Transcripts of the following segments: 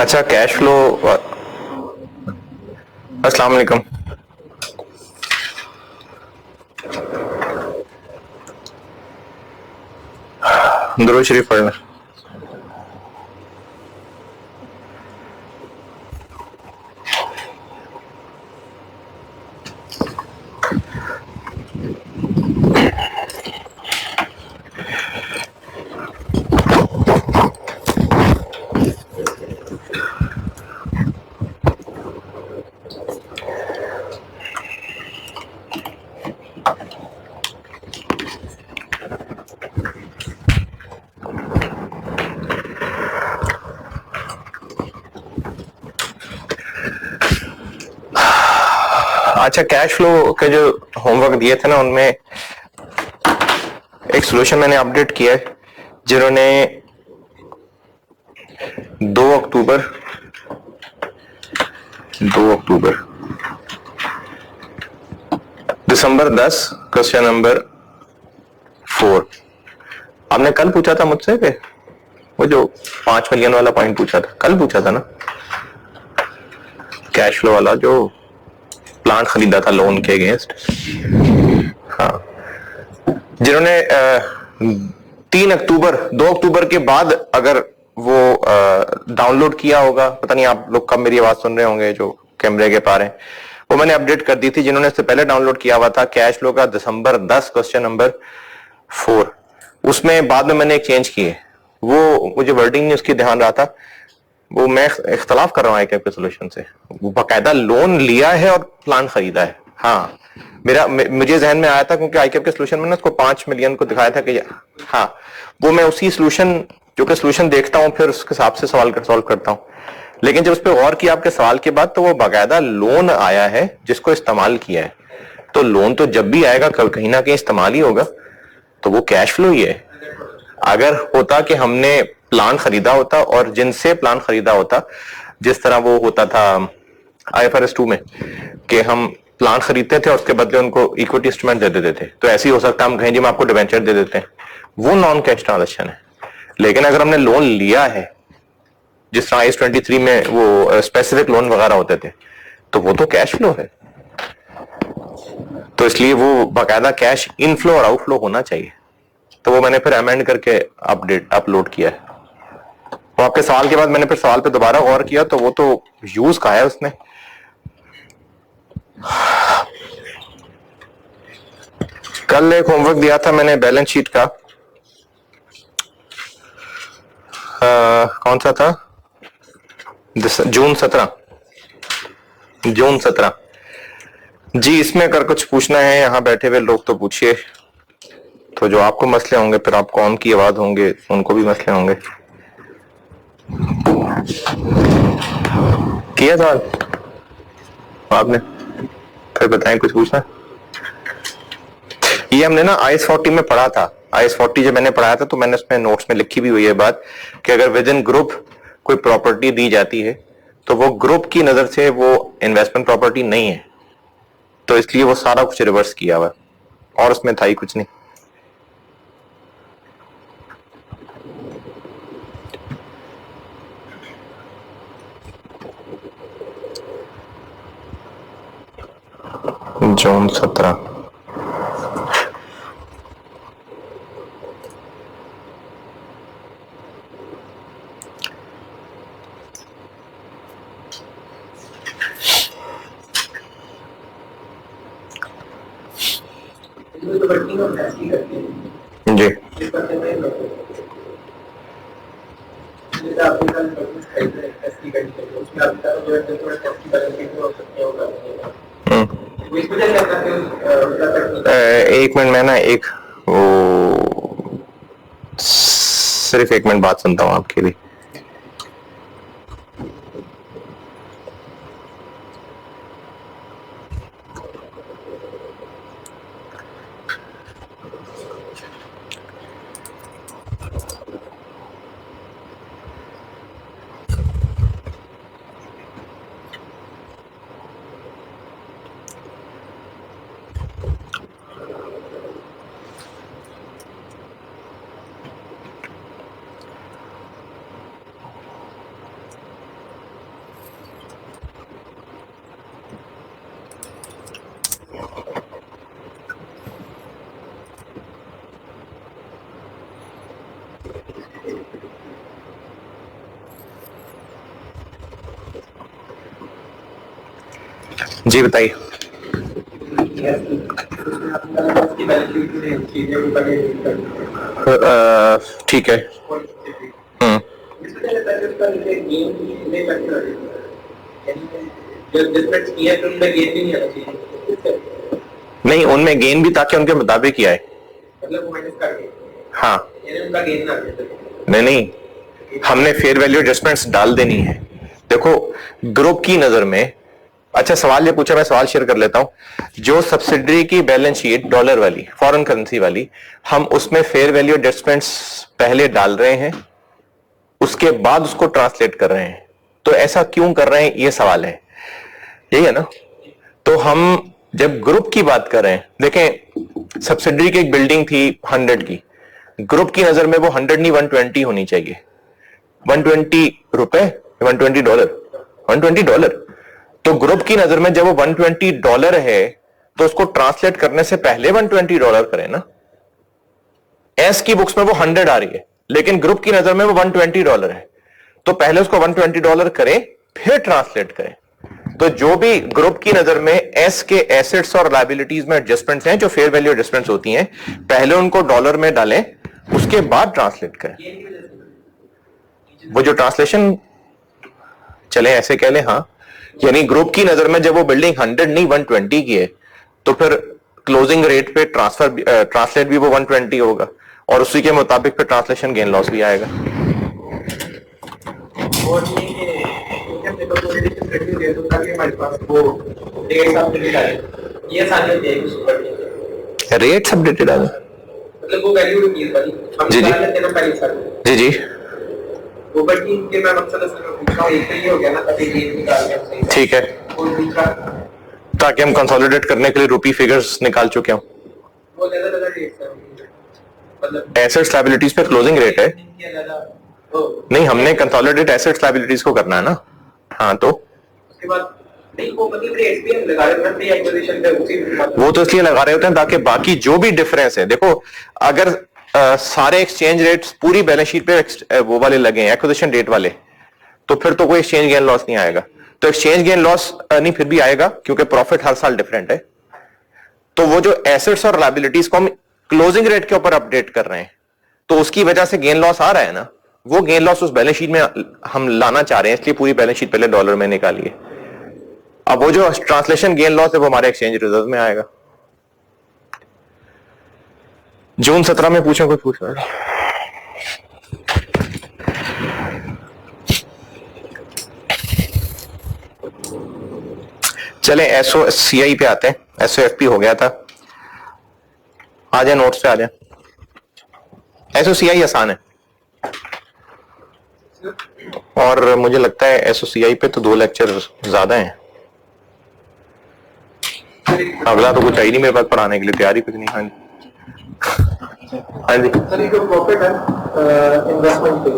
अच्छा, cash flow. अस्सलाम वालेकुम। दुरूद शरीफ पढ़ना। अच्छा, कैश फ्लो के जो होमवर्क दिए थे ना, उनमें एक सोल्यूशन मैंने अपडेट किया है। जिन्होंने 2 अक्टूबर 2 अक्टूबर दिसंबर 10 क्वेश्चन नंबर 4। आपने कल पूछा था मुझसे कि वो जो 5 मिलियन वाला पॉइंट पूछा था, कल पूछा था ना, कैश फ्लो वाला जो प्लांट खरीदा था लोन के अगेंस्ट। हाँ, जिन्होंने 3 अक्टूबर 2 अक्टूबर के बाद अगर वो डाउनलोड किया होगा, पता नहीं आप लोग कब मेरी आवाज सुन रहे होंगे जो कैमरे के पार हैं, वो मैंने अपडेट कर दी थी। जिन्होंने इससे पहले डाउनलोड किया हुआ था कैश फ्लो का दिसंबर 10 क्वेश्चन नंबर 4, उसमें बाद में मैंने एक चेंज किए। वो मुझे वर्डिंग नहीं उसकी ध्यान रहा था, वो मैं इख्तलाफ कर रहा हूँ आईकैप के सोल्यूशन से। वो बाकायदा लोन लिया है और प्लान खरीदा है। हाँ, मुझे जहन में आया था क्योंकि आईकैप के सोल्यूशन में ना उसको 5 मिलियन को दिखाया था कि हाँ, वो मैं उसी सोल्यूशन जो कि सोल्यूशन देखता हूँ फिर उसके हिसाब से सवाल सॉल्व करता हूँ। लेकिन जब उस पर गौर किया आपके सवाल के बाद, तो वो बाकायदा लोन आया है जिसको इस्तेमाल किया है। तो लोन तो जब भी आएगा कहीं ना कहीं इस्तेमाल ही होगा, तो वो कैश फ्लो ही है। अगर होता कि हमने प्लान खरीदा होता और जिनसे प्लान खरीदा होता, जिस तरह वो होता था IFRS 2 में कि हम प्लान खरीदते थे और उसके बदले उनको इक्विटी इंस्ट्रूमेंट दे देते थे, तो ऐसे ही हो सकता हम कहें जी हम आपको डिवेंचर दे देते हैं, वो नॉन कैश ट्रांजेक्शन है। लेकिन अगर हमने लोन लिया है, जिस तरह IS-23 में वो स्पेसिफिक लोन वगैरह होते थे, तो वो तो कैश फ्लो है। तो इसलिए वो बाकायदा कैश इनफ्लो और आउटफ्लो होना चाहिए। तो वो मैंने फिर अमेंड करके अपलोड किया है। तो आपके सवाल के बाद मैंने फिर सवाल पे दोबारा गौर किया, तो वो तो यूज का है उसने। कल एक होमवर्क दिया था मैंने बैलेंस शीट का, कौन सा था, जून 17 जी। इसमें अगर कुछ पूछना है यहाँ बैठे हुए लोग तो पूछिए। तो जो आपको मसले होंगे फिर आप कौन की आवाज होंगे, उनको भी मसले होंगे। किया सवाल आपने, फिर बताएं कुछ पूछना। ये हमने ना IS-40 में पढ़ा था। IS-40 जब मैंने पढ़ाया था तो मैंने उसमें नोट्स में लिखी भी हुई है बात कि अगर विद इन ग्रुप कोई प्रॉपर्टी दी जाती है तो वो ग्रुप की नजर से वो इन्वेस्टमेंट प्रॉपर्टी नहीं है। तो इसलिए वो सारा कुछ रिवर्स किया हुआ और उसमें था ही कुछ नहीं। जून 17 जी। एक मिनट, मैं ना एक वो सिर्फ एक मिनट बात सुनता हूँ आपके लिए। जी बताइए। ठीक है। हम्म। नहीं, उनमें गेन भी ताकि उनके मुताबिक ही आए। हाँ, नहीं नहीं, हमने फेयर वैल्यू एडजस्टमेंट्स डाल देनी है। देखो, ग्रुप की नजर में, अच्छा सवाल ये पूछा, मैं सवाल शेयर कर लेता हूं। जो सब्सिडरी की बैलेंस शीट डॉलर वाली, फॉरेन करेंसी वाली, हम उसमें फेयर वैल्यू एडजस्टमेंट्स पहले डाल रहे हैं, उसके बाद उसको ट्रांसलेट कर रहे हैं। तो ऐसा क्यों कर रहे हैं, ये सवाल है, यही है ना। तो हम जब ग्रुप की बात कर रहे हैं, देखें सब्सिडरी की एक बिल्डिंग थी 100 की, ग्रुप की नजर में वो 100 नहीं 120 होनी चाहिए। 120 रुपए, $120, $120। तो ग्रुप की नजर में जब वो $120 है, तो उसको ट्रांसलेट करने से पहले $120 करें ना। एस की बुक्स में वो 100 आ रही है, लेकिन ग्रुप की नजर में वो $120 है, तो पहले उसको $120 करें, फिर ट्रांसलेट करें। तो जो भी ग्रुप की नजर में एस के एसेट्स और लायबिलिटीज में एडजस्टमेंट्स हैं, जो फेयर वैल्यू एडजस्टमेंट्स होती हैं, पहले उनको डॉलर में डालें, उसके बाद ट्रांसलेट करें। वो जो ट्रांसलेशन, चले ऐसे कह लें, हाँ, यानी ग्रुप की नजर में जब वो बिल्डिंग 100 नहीं 120 की है, तो फिर क्लोजिंग रेट पे ट्रांसलेट भी वो 120 होगा, और उसी के मुताबिक फिर ट्रांसलेशन गेन लॉस भी आएगा। रेट अपडेटेड आ गए, मतलब वो वैल्यू जी जी जी जी, ठीक है, ताकि हम कंसोलिडेट करने के लिए रुपी फिगर्स निकाल चुके हूं। एसेट्स लायबिलिटीज पे क्लोजिंग रेट है, नहीं, हमने कंसोलिडेट एसेट्स लायबिलिटीज को करना है ना। हाँ, तो उसके बाद नहीं, वो मतलब रेट भी हम लगा रहे हैं प्री एक्विजिशन पे, वो तो इसलिए लगा रहे होते हैं ताकि बाकी जो भी डिफरेंस है, देखो अगर सारे एक्सचेंज रेट्स पूरी बैलेंस शीट पे वो वाले लगे हैं, एक्विजिशन डेट वाले, तो फिर तो कोई एक्सचेंज गेन लॉस नहीं आएगा। तो एक्सचेंज गेन लॉस नहीं, फिर भी आएगा, क्योंकि प्रॉफिट हर साल डिफरेंट है। तो वो जो एसेट्स और लायबिलिटीज को हम क्लोजिंग रेट के ऊपर अपडेट कर रहे हैं, तो उसकी वजह से गेन लॉस आ रहा है ना, वो गेन लॉस उस बैलेंस शीट में हम लाना चाह रहे हैं, इसलिए पूरी बैलेंस शीट पहले डॉलर में निकालिए। अब वो जो ट्रांसलेशन गेन लॉस है वो हमारे एक्सचेंज रिजर्व में आएगा। जून 17 में पूछो, कोई पूछ रहा है? चले SOCI पे आते हैं, SOFP हो गया था, आ जाए नोट्स पे आ जाए। SOCI आसान है, और मुझे लगता है SOCI पे तो 2 लेक्चर ज्यादा हैं। अगला तो कुछ आई नहीं मेरे पास पढ़ाने के लिए, तैयारी कुछ नहीं। हाँ जी, हाँ जी सर, ये जो प्रॉफिट है इन्वेस्टमेंट पे,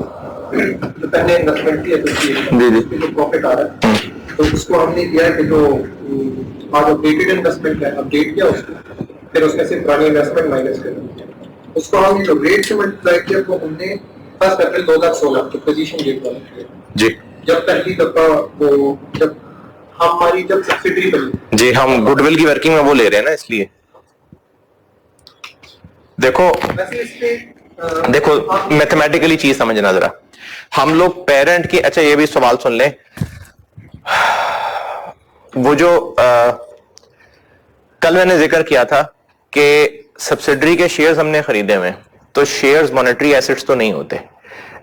जो पहले इन्वेस्टमेंट की एसोसिएशन जी जी जो प्रॉफिट आ रहा है, तो उसको हमने दिया है कि जो आज अपडेटेड इन्वेस्टमेंट है, अपडेट किया उसको, फिर उसमें से पुरानी इन्वेस्टमेंट माइनस कर, उसको हम जो रेट से मल्टीप्लाई किया, तो हमने 1 अप्रैल 2016 की पोजीशन डेट वाला किया जी, जब पहली दफा वो जब हमारी जब सब्सिडरी बनी जी, हम गुडविल की वर्किंग में वो ले रहे हैं ना, इसलिए देखो देखो मैथमेटिकली चीज समझना जरा। हम लोग पेरेंट की, अच्छा ये भी सवाल सुन लें, वो जो कल मैंने जिक्र किया था कि सब्सिडरी के शेयर्स हमने खरीदे हुए, तो शेयर्स मॉनेटरी एसेट्स तो नहीं होते।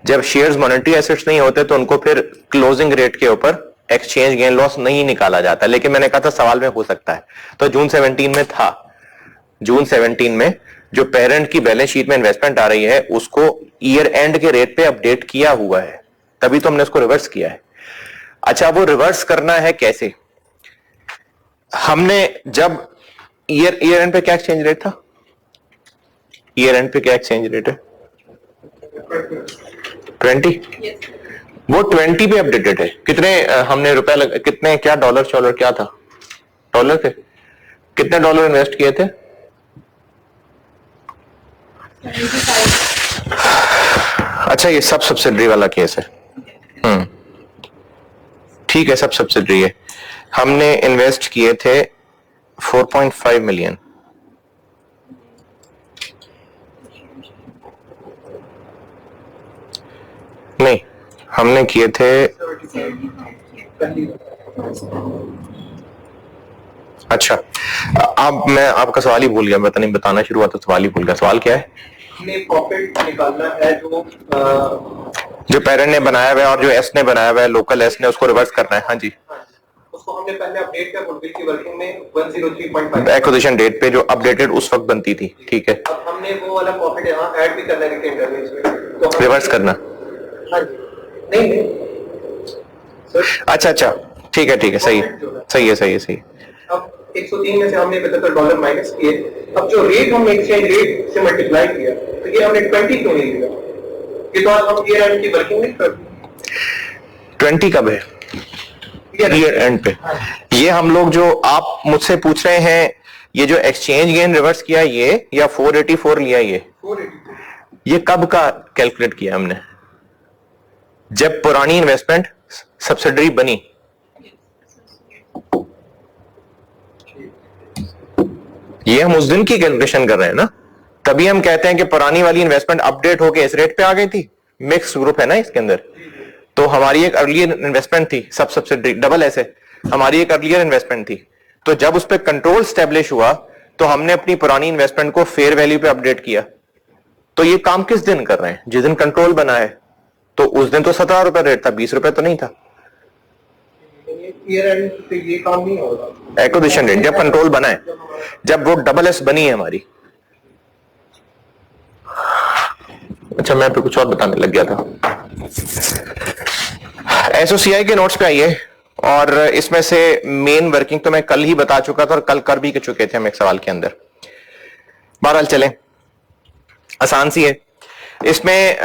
जब शेयर्स मॉनेटरी एसेट्स नहीं होते तो उनको फिर क्लोजिंग रेट के ऊपर एक्सचेंज गेन लॉस नहीं निकाला जाता, लेकिन मैंने कहा था सवाल में हो सकता है, तो जून 17 में था। जून 17 में जो पेरेंट की बैलेंस शीट में इन्वेस्टमेंट आ रही है, उसको ईयर एंड के रेट पे अपडेट किया हुआ है, तभी तो हमने उसको रिवर्स किया है। अच्छा, वो रिवर्स करना है कैसे? हमने जब ईयर एंड पे क्या एक्सचेंज रेट था? ईयर एंड पे क्या एक्सचेंज रेट है? 20। वो 20 पे अपडेटेड है। कितने हमने रुपए कितने, क्या डॉलर क्या था? डॉलर थे, कितने डॉलर इन्वेस्ट किए थे? अच्छा, ये सब सब्सिडरी वाला केस है। ठीक है, सब सब्सिडरी है, हमने इन्वेस्ट किए थे 4.5 मिलियन। नहीं, हमने किए थे, अच्छा अब मैं आपका सवाल ही भूल गया, पता नहीं बताना शुरू हुआ तो सवाल ही भूल गया। सवाल क्या है? प्रॉफिट निकालना है जो पेरेंट ने बनाया हुआ है और जो एस ने बनाया हुआ है, लोकल एस ने, उसको रिवर्स करना है। हाँ जी, उसको हमने पहले अपडेट किया गुडविल की वर्किंग में 103.5 एक्विजिशन डेट पे जो अपडेटेड उस वक्त बनती थी, ठीक है। अब हमने वो वाला प्रॉफिट यहाँ ऐड भी करना है तो रिवर्स करना। हाँ जी, नहीं अच्छा अच्छा, ठीक है ठीक है, सही सही है सही है सही। अब 103 में से हमने $75 माइनस किए। अब जो रेट हमने एक्सचेंज रेट से मल्टीप्लाई किया तो ये हमने 20 क्यों नहीं लिया? ये तो आज हम ईयर एंड की वर्किंग नहीं करते। 20 कब है? ईयर एंड पे। ये हम लोग जो आप मुझसे पूछ रहे हैं, ये जो एक्सचेंज गेन रिवर्स किया ये, या 484 लिया ये कब का कैलकुलेट किया हमने? जब पुरानी इन्वेस्टमेंट सब्सिडरी बनी। ये हम उस दिन की कैलकुलेशन कर रहे हैं ना, तभी हम कहते हैं कि पुरानी वाली इन्वेस्टमेंट अपडेट होके इस रेट पे आ गई थी। मिक्स ग्रुप है ना इसके अंदर, तो हमारी एक अर्लियर इन्वेस्टमेंट थी, सब सब्सिडरी डबल ऐसे हमारी एक अर्लियर इन्वेस्टमेंट थी। तो जब उस पर कंट्रोल स्टैब्लिश हुआ तो हमने अपनी पुरानी इन्वेस्टमेंट को फेयर वैल्यू पे अपडेट किया। तो ये काम किस दिन कर रहे हैं? जिस दिन कंट्रोल बना है। तो उस दिन तो 17 रुपए रेट था, 20 रुपए तो नहीं था। ये काम नहीं होगा एक्विजिशन रेट जब कंट्रोल बना है, जब वो डबल एस बनी है हमारी। अच्छा, मैं पे कुछ और बताने लग गया था। एसओसीआई के नोट्स पे आइए, और इसमें से मेन वर्किंग तो मैं कल ही बता चुका था और कल कर भी चुके थे हम एक सवाल के अंदर। बहरहाल चलें, आसान सी है। इसमें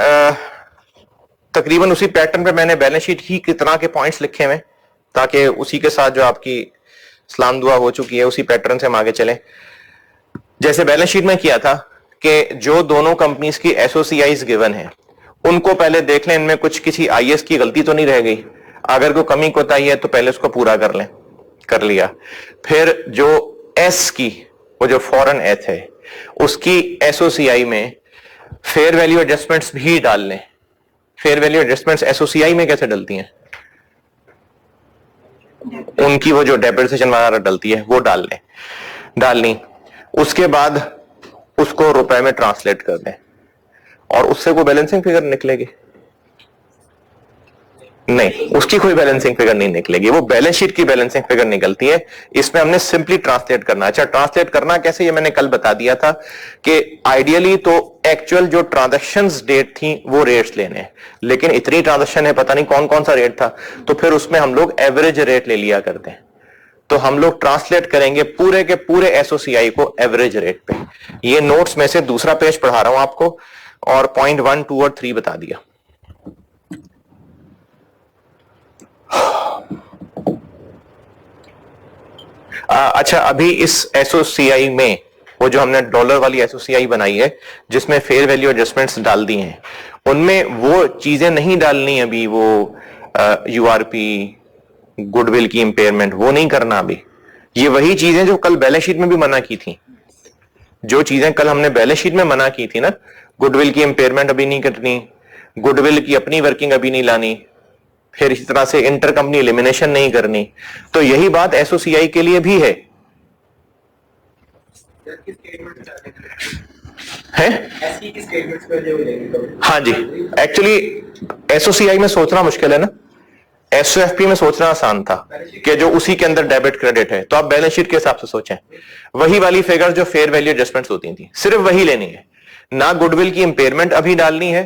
तकरीबन उसी पैटर्न पे मैंने बैलेंस शीट ही की तरह के पॉइंट्स लिखे हुए, ताकि उसी के साथ जो आपकी सलाम दुआ हो चुकी है उसी पैटर्न से हम आगे चलें। जैसे बैलेंस शीट में किया था कि जो दोनों कंपनीज की एसओसीआईज गिवन है उनको पहले देख लें, इनमें कुछ किसी आईएस की गलती तो नहीं रह गई। अगर कोई कमी कोताही है तो पहले उसको पूरा कर लें, कर लिया। फिर जो एस की, वो जो फॉरेन एथ है, उसकी एसओसीआई में फेयर वैल्यू एडजस्टमेंट्स भी डाल लें। फेयर वैल्यू एडजस्टमेंट्स एसओसीआई में कैसे डलती हैं? उनकी वो जो डेप्रिसिएशन वगैरह डलती है वो डालनी। उसके बाद उसको रुपए में ट्रांसलेट कर दें और उससे कोई बैलेंसिंग फिगर निकलेगी? नहीं, उसकी कोई बैलेंसिंग फिगर नहीं निकलेगी, वो बैलेंस शीट की बैलेंसिंग फिगर निकलती है। इसमें हमने सिंपली ट्रांसलेट करना। अच्छा, ट्रांसलेट करना कैसे, ये मैंने कल बता दिया था कि आइडियली तो एक्चुअल जो ट्रांजैक्शंस डेट थी वो रेट्स लेने हैं, लेकिन इतनी ट्रांजैक्शन है पता नहीं कौन कौन सा रेट था, तो फिर उसमें हम लोग एवरेज रेट ले लिया करते हैं। तो हम लोग ट्रांसलेट करेंगे पूरे के पूरे एसओसीआई को एवरेज रेट पे। ये नोट्स में से दूसरा पेज पढ़ा रहा हूं आपको, और पॉइंट 1, 2 और 3 बता दिया। अच्छा, अभी इस एसओसीआई में वो जो हमने डॉलर वाली एसओसीआई बनाई है जिसमें फेयर वैल्यू एडजस्टमेंट्स डाल दी हैं, उनमें वो चीजें नहीं डालनी अभी, वो यूआरपी, गुडविल की इंपेयरमेंट, वो नहीं करना अभी। ये वही चीजें जो कल बैलेंस शीट में भी मना की थी, जो चीजें कल हमने बैलेंस शीट में मना की थी ना, गुडविल की इंपेयरमेंट अभी नहीं करनी, गुडविल की अपनी वर्किंग अभी नहीं लानी, फिर इसी तरह से इंटर कंपनी एलिमिनेशन नहीं करनी। तो यही बात एसओसीआई के लिए भी है। हाँ जी, एक्चुअली एसओसीआई में सोचना मुश्किल है ना, एसओएफपी में सोचना आसान था कि जो उसी के अंदर डेबिट क्रेडिट है, तो आप बैलेंस शीट के हिसाब से सोचें। वही वाली फिगर जो फेयर वैल्यू एडजस्टमेंट्स होती थी, सिर्फ वही लेनी है, ना गुडविल की इंपेयरमेंट अभी डालनी है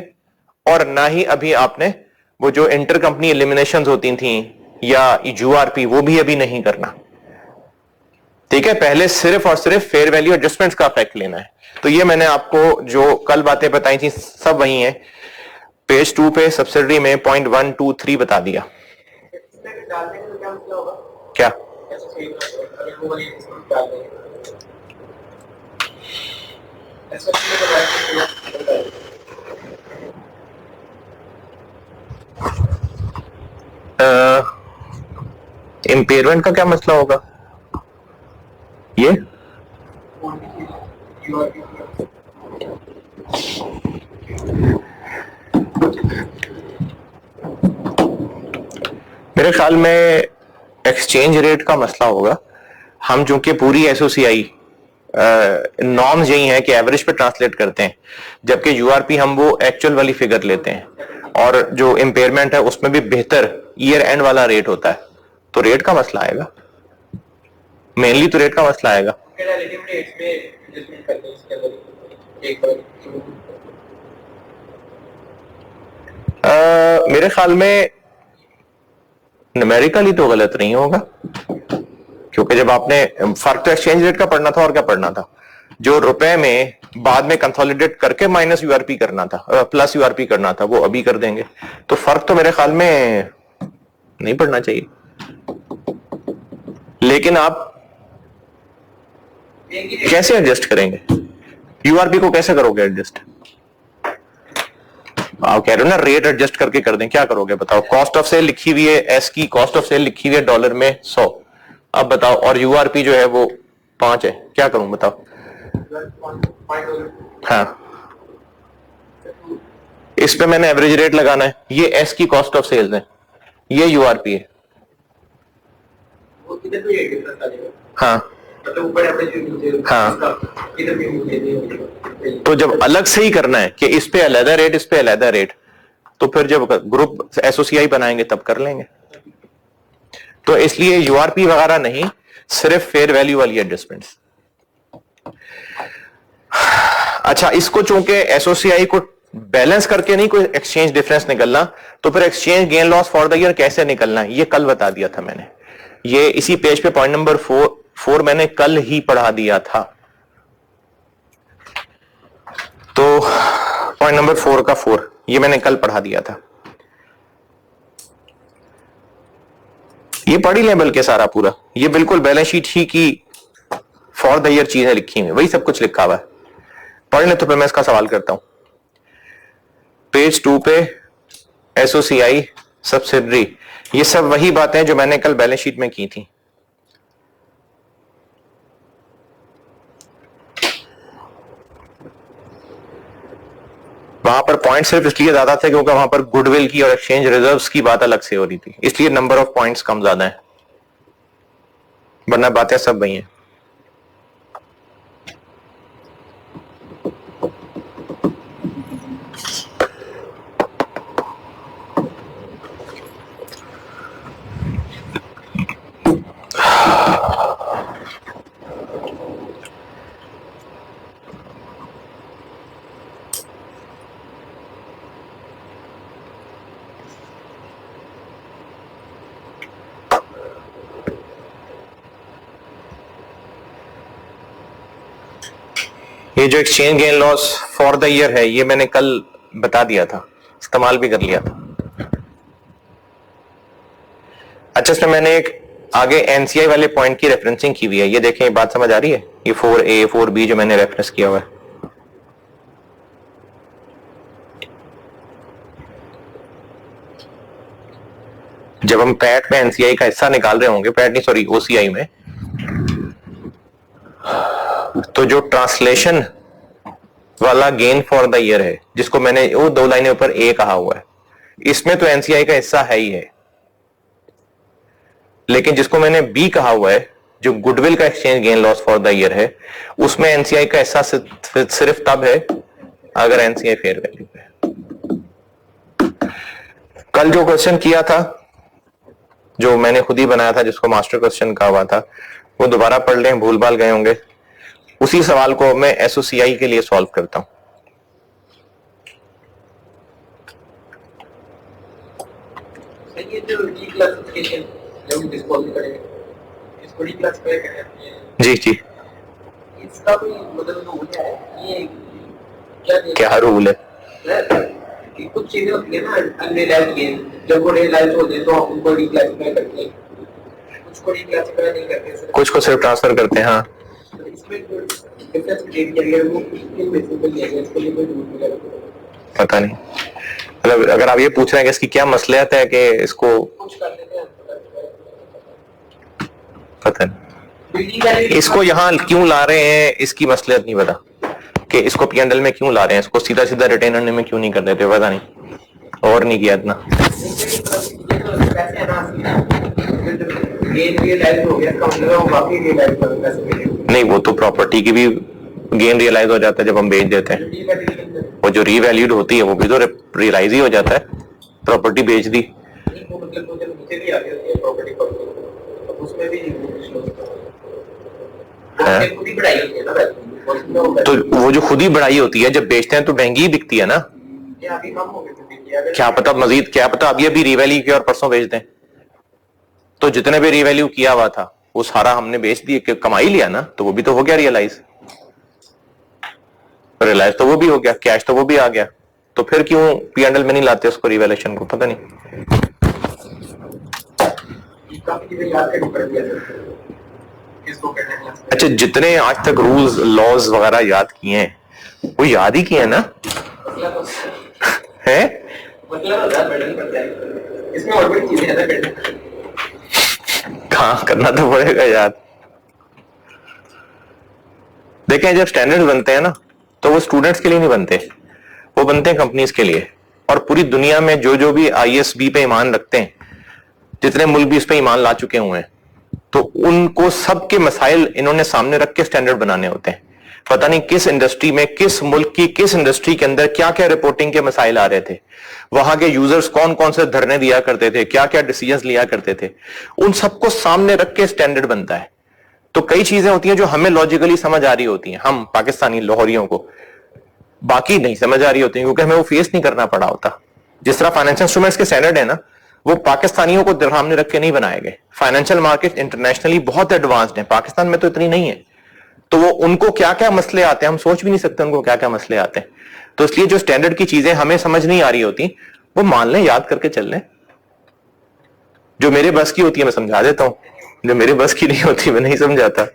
और ना ही अभी आपने वो जो इंटर कंपनी एलिमिनेशंस होती थी या यूआरपी, वो भी अभी नहीं करना। ठीक है, पहले सिर्फ और सिर्फ फेयर वैल्यू एडजस्टमेंट्स का इफेक्ट लेना है। तो ये मैंने आपको जो कल बातें बताई थी सब वही है। पेज 2 पे सब्सिडरी में पॉइंट 1, 2, 3 बता दिया। क्या इम्पेयरमेंट का क्या मसला होगा? ये मेरे ख्याल में एक्सचेंज रेट का मसला होगा। हम चूंकि पूरी एसओसीआई नॉर्म्स यही है कि एवरेज पे ट्रांसलेट करते हैं, जबकि यूआरपी हम वो एक्चुअल वाली फिगर लेते हैं, और जो इम्पेयरमेंट है उसमें भी बेहतर ईयर एंड वाला रेट होता है। तो रेट का मसला आएगा, मेनली तो रेट का मसला आएगा। मेरे ख्याल में न्यूमेरिकली तो गलत नहीं होगा, क्योंकि जब आपने फर्क तो एक्सचेंज रेट का पढ़ना था और क्या पढ़ना था, जो रुपए में बाद में कंसोलिडेट करके माइनस यूआरपी करना था, प्लस यूआरपी करना था, वो अभी कर देंगे। तो फर्क तो मेरे ख्याल में नहीं पढ़ना चाहिए। लेकिन आप कैसे एडजस्ट करेंगे? यूआरपी को कैसे करोगे एडजस्ट? आप कह रहे हो ना रेट एडजस्ट करके कर दें, क्या करोगे बताओ? कॉस्ट ऑफ सेल लिखी हुई है, एस की कॉस्ट ऑफ सेल लिखी हुई है डॉलर में 100, अब बताओ, और यूआरपी जो है वो 5 है, क्या करूं बताओ? हाँ, इस पे मैंने एवरेज रेट लगाना है, ये एस की कॉस्ट ऑफ सेल्स है, ये यूआरपी है। हाँ हाँ, तो जब अलग से ही करना है कि इस पे अलहदा रेट, इस पे अलहदा रेट, तो फिर जब ग्रुप एसओसीआई बनाएंगे तब कर लेंगे। तो इसलिए यूआरपी वगैरह नहीं, सिर्फ फेयर वैल्यू वाली एडजस्टमेंट्स। अच्छा, इसको चूंकि एसओसीआई को बैलेंस करके नहीं कोई एक्सचेंज डिफरेंस निकलना, तो फिर exchange gain loss for the year कैसे निकलना है ये कल बता दिया था मैंने। ये इसी पेज पे पॉइंट नंबर 4 मैंने कल ही पढ़ा दिया था। तो पॉइंट नंबर 4 का 4 ये मैंने कल पढ़ा दिया था, ये पढ़ ही लें बल्कि सारा पूरा, ये बिल्कुल बैलेंस शीट ही की फॉर द ईयर चीजें लिखी हुई, वही सब कुछ लिखा हुआ है। पढ़ ले तो फिर मैं इसका सवाल करता हूं। पेज 2 पे एसओसीआई सब्सिडरी, ये सब वही बातें जो मैंने कल बैलेंस शीट में की थी। वहां पर पॉइंट सिर्फ इसलिए ज्यादा थे क्योंकि वहां पर गुडविल की और एक्सचेंज रिजर्व्स की बात अलग से हो रही थी, इसलिए नंबर ऑफ पॉइंट्स कम ज्यादा है, वरना बातें सब वही हैं। ये जो exchange gain loss for the year है ये मैंने कल बता दिया था, इस्तेमाल भी कर लिया था। अच्छा, इसमें मैंने एक आगे एनसीआई वाले पॉइंट की रेफरेंसिंग की हुई है, ये देखें, ये बात समझ आ रही है? ये 4A 4B जो मैंने रेफरेंस किया हुआ है, जब हम पैट में एनसीआई का हिस्सा निकाल रहे होंगे, पैट नहीं सॉरी ओसीआई में, तो जो ट्रांसलेशन वाला गेन फॉर द ईयर है, जिसको मैंने वो 2 लाइनें ऊपर ए कहा हुआ है, इसमें तो एनसीआई का हिस्सा है ही है, लेकिन जिसको मैंने बी कहा हुआ है, जो गुडविल का exchange gain loss for the year है, उसमें एनसीआई का हिस्सा सिर्फ तब है अगर एनसीआई फेयर वैल्यू पे। कल जो क्वेश्चन किया था, जो मैंने खुद ही बनाया था, जिसको मास्टर क्वेश्चन कहा हुआ था, वो दोबारा पढ़ लें, भूल भाल गए होंगे। उसी सवाल को मैं एसओसीआई के लिए सॉल्व करता हूं। ये जो डीक्लासिफिकेशन जब डिस्पोजल करेंगे, इसको डीक्लासिफाई करते हैं। जी जी, इसका कोई मतलब रूल है? ये क्या रूल है? कुछ चीजें होती है ना अनरिलायबल गेन, जब वो रियलाइज होते हैं तो हम उनको डीक्लासिफाई करते हैं, कुछ को डीक्लासिफाई नहीं करते सर, कुछ को सिर्फ ट्रांसफर करते हैं। हाँ, तो इसमें जो डिफरेंस क्रिएट किया गया वो किन बेसिस पे है, इसके लिए कोई रूल वगैरह पता नहीं। मतलब अगर आप ये पूछ रहे हैं कि इसकी क्या मसलियत है कि इसको कुछ कर देते हैं, पता नहीं इसको यहाँ क्यों ला रहे हैं, इसकी मसलियत नहीं पता कि इसको P&L में क्यों ला रहे हैं, इसको सीधा सीधा रिटेन अर्निंग में क्यों नहीं कर देते, पता नहीं, और नहीं किया इतना। नहीं वो तो प्रॉपर्टी की भी गेन रियलाइज हो जाता है जब हम बेच देते हैं, वो जो रीवैल्यूड होती है वो भी तो रियलाइज ही हो जाता है, प्रॉपर्टी बेच दी। तो वो जो खुद ही बढ़ाई होती है जब बेचते हैं तो महंगी ही दिखती है ना, क्या पता मजीद, क्या पता अभी अभी रीवैल्यू किया और परसों बेच दें, तो जितने भी रीवैल्यू किया हुआ था वो सारा हमने बेच दिए, कमाई लिया ना, तो वो भी तो हो गया रियलाइज, रियलाइज तो वो भी हो गया, कैश तो वो भी आ गया, तो फिर क्यों P&L में नहीं लाते उसको रिवैल्यूएशन को, पता नहीं। अच्छा जितने आज तक रूल्स लॉज वगैरह याद किए हैं वो याद ही किए हैं ना, है कहाँ करना तो पड़ेगा याद। देखें जब स्टैंडर्ड्स बनते हैं ना तो वो स्टूडेंट्स के लिए नहीं बनते, वो बनते हैं कंपनीज के लिए, और पूरी दुनिया में जो जो भी ISB पे ईमान रखते हैं, जितने मुल्क भी इस पे ईमान ला चुके हुए हैं, तो उनको सबके मसाइल इन्होंने सामने रख के स्टैंडर्ड बनाने होते हैं। पता नहीं किस इंडस्ट्री में, किस मुल्क की किस इंडस्ट्री के अंदर क्या क्या रिपोर्टिंग के मसाइल आ रहे थे, वहां के यूजर्स कौन कौन से धरने दिया करते थे, क्या क्या डिसीजंस लिया करते थे, उन सबको सामने रख के स्टैंडर्ड बनता है। तो कई चीजें होती हैं जो हमें लॉजिकली समझ आ रही होती हैं, हम पाकिस्तानी लाहौरियों को, बाकी नहीं समझ आ रही होती, क्योंकि हमें वो फेस नहीं करना पड़ा होता। जिस तरह फाइनेंशियल इंस्ट्रूमेंट्स के स्टैंडर्ड है ना, वो पाकिस्तानियों को सामने रख के नहीं बनाए गए। फाइनेंशियल मार्केट इंटरनेशनली बहुत एडवांस्ड है, पाकिस्तान में तो इतनी नहीं है, तो वो उनको क्या क्या मसले आते हैं हम सोच भी नहीं सकते, उनको क्या क्या मसले आते हैं। तो इसलिए जो स्टैंडर्ड की चीजें हमें समझ नहीं आ रही होती वो मान लें, याद करके चल लें, जो मेरे बस की होती है मैं समझा देता हूं, जो मेरे बस की नहीं होती मैं नहीं समझाता।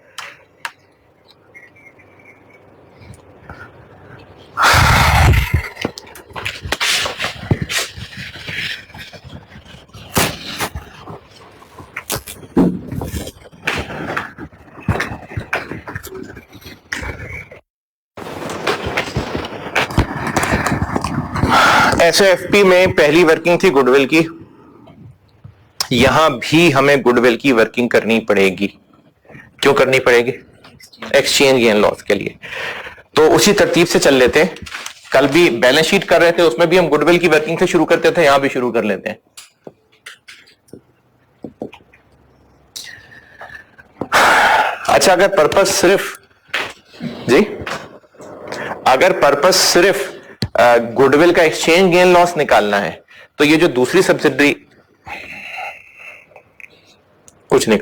SFP में पहली वर्किंग थी गुडविल की, यहां भी हमें गुडविल की वर्किंग करनी पड़ेगी। क्यों करनी पड़ेगी? एक्सचेंज गेन लॉस के लिए। तो उसी तरतीब से चल लेते हैं, कल भी बैलेंस शीट कर रहे थे उसमें भी हम गुडविल की वर्किंग से शुरू करते थे, यहां भी शुरू कर लेते हैं। अच्छा अगर पर्पस सिर्फ जी, अगर पर्पस सिर्फ गुडविल का एक्सचेंज गेन लॉस निकालना है तो ये जो दूसरी सब्सिडरी, कुछ नहीं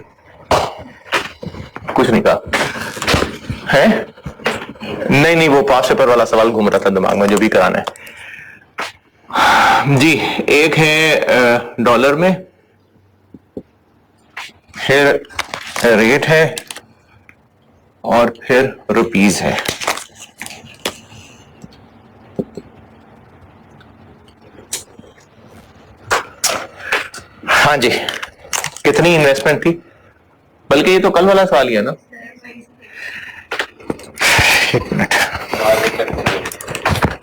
कहा है, नहीं वो पास पेपर वाला सवाल घूम रहा था दिमाग में, जो भी कराना है जी। एक है डॉलर में, फिर रेट है और फिर रुपीज है। हाँ जी, कितनी इन्वेस्टमेंट थी, बल्कि ये तो कल वाला सवाल ही है ना। एक मिनट,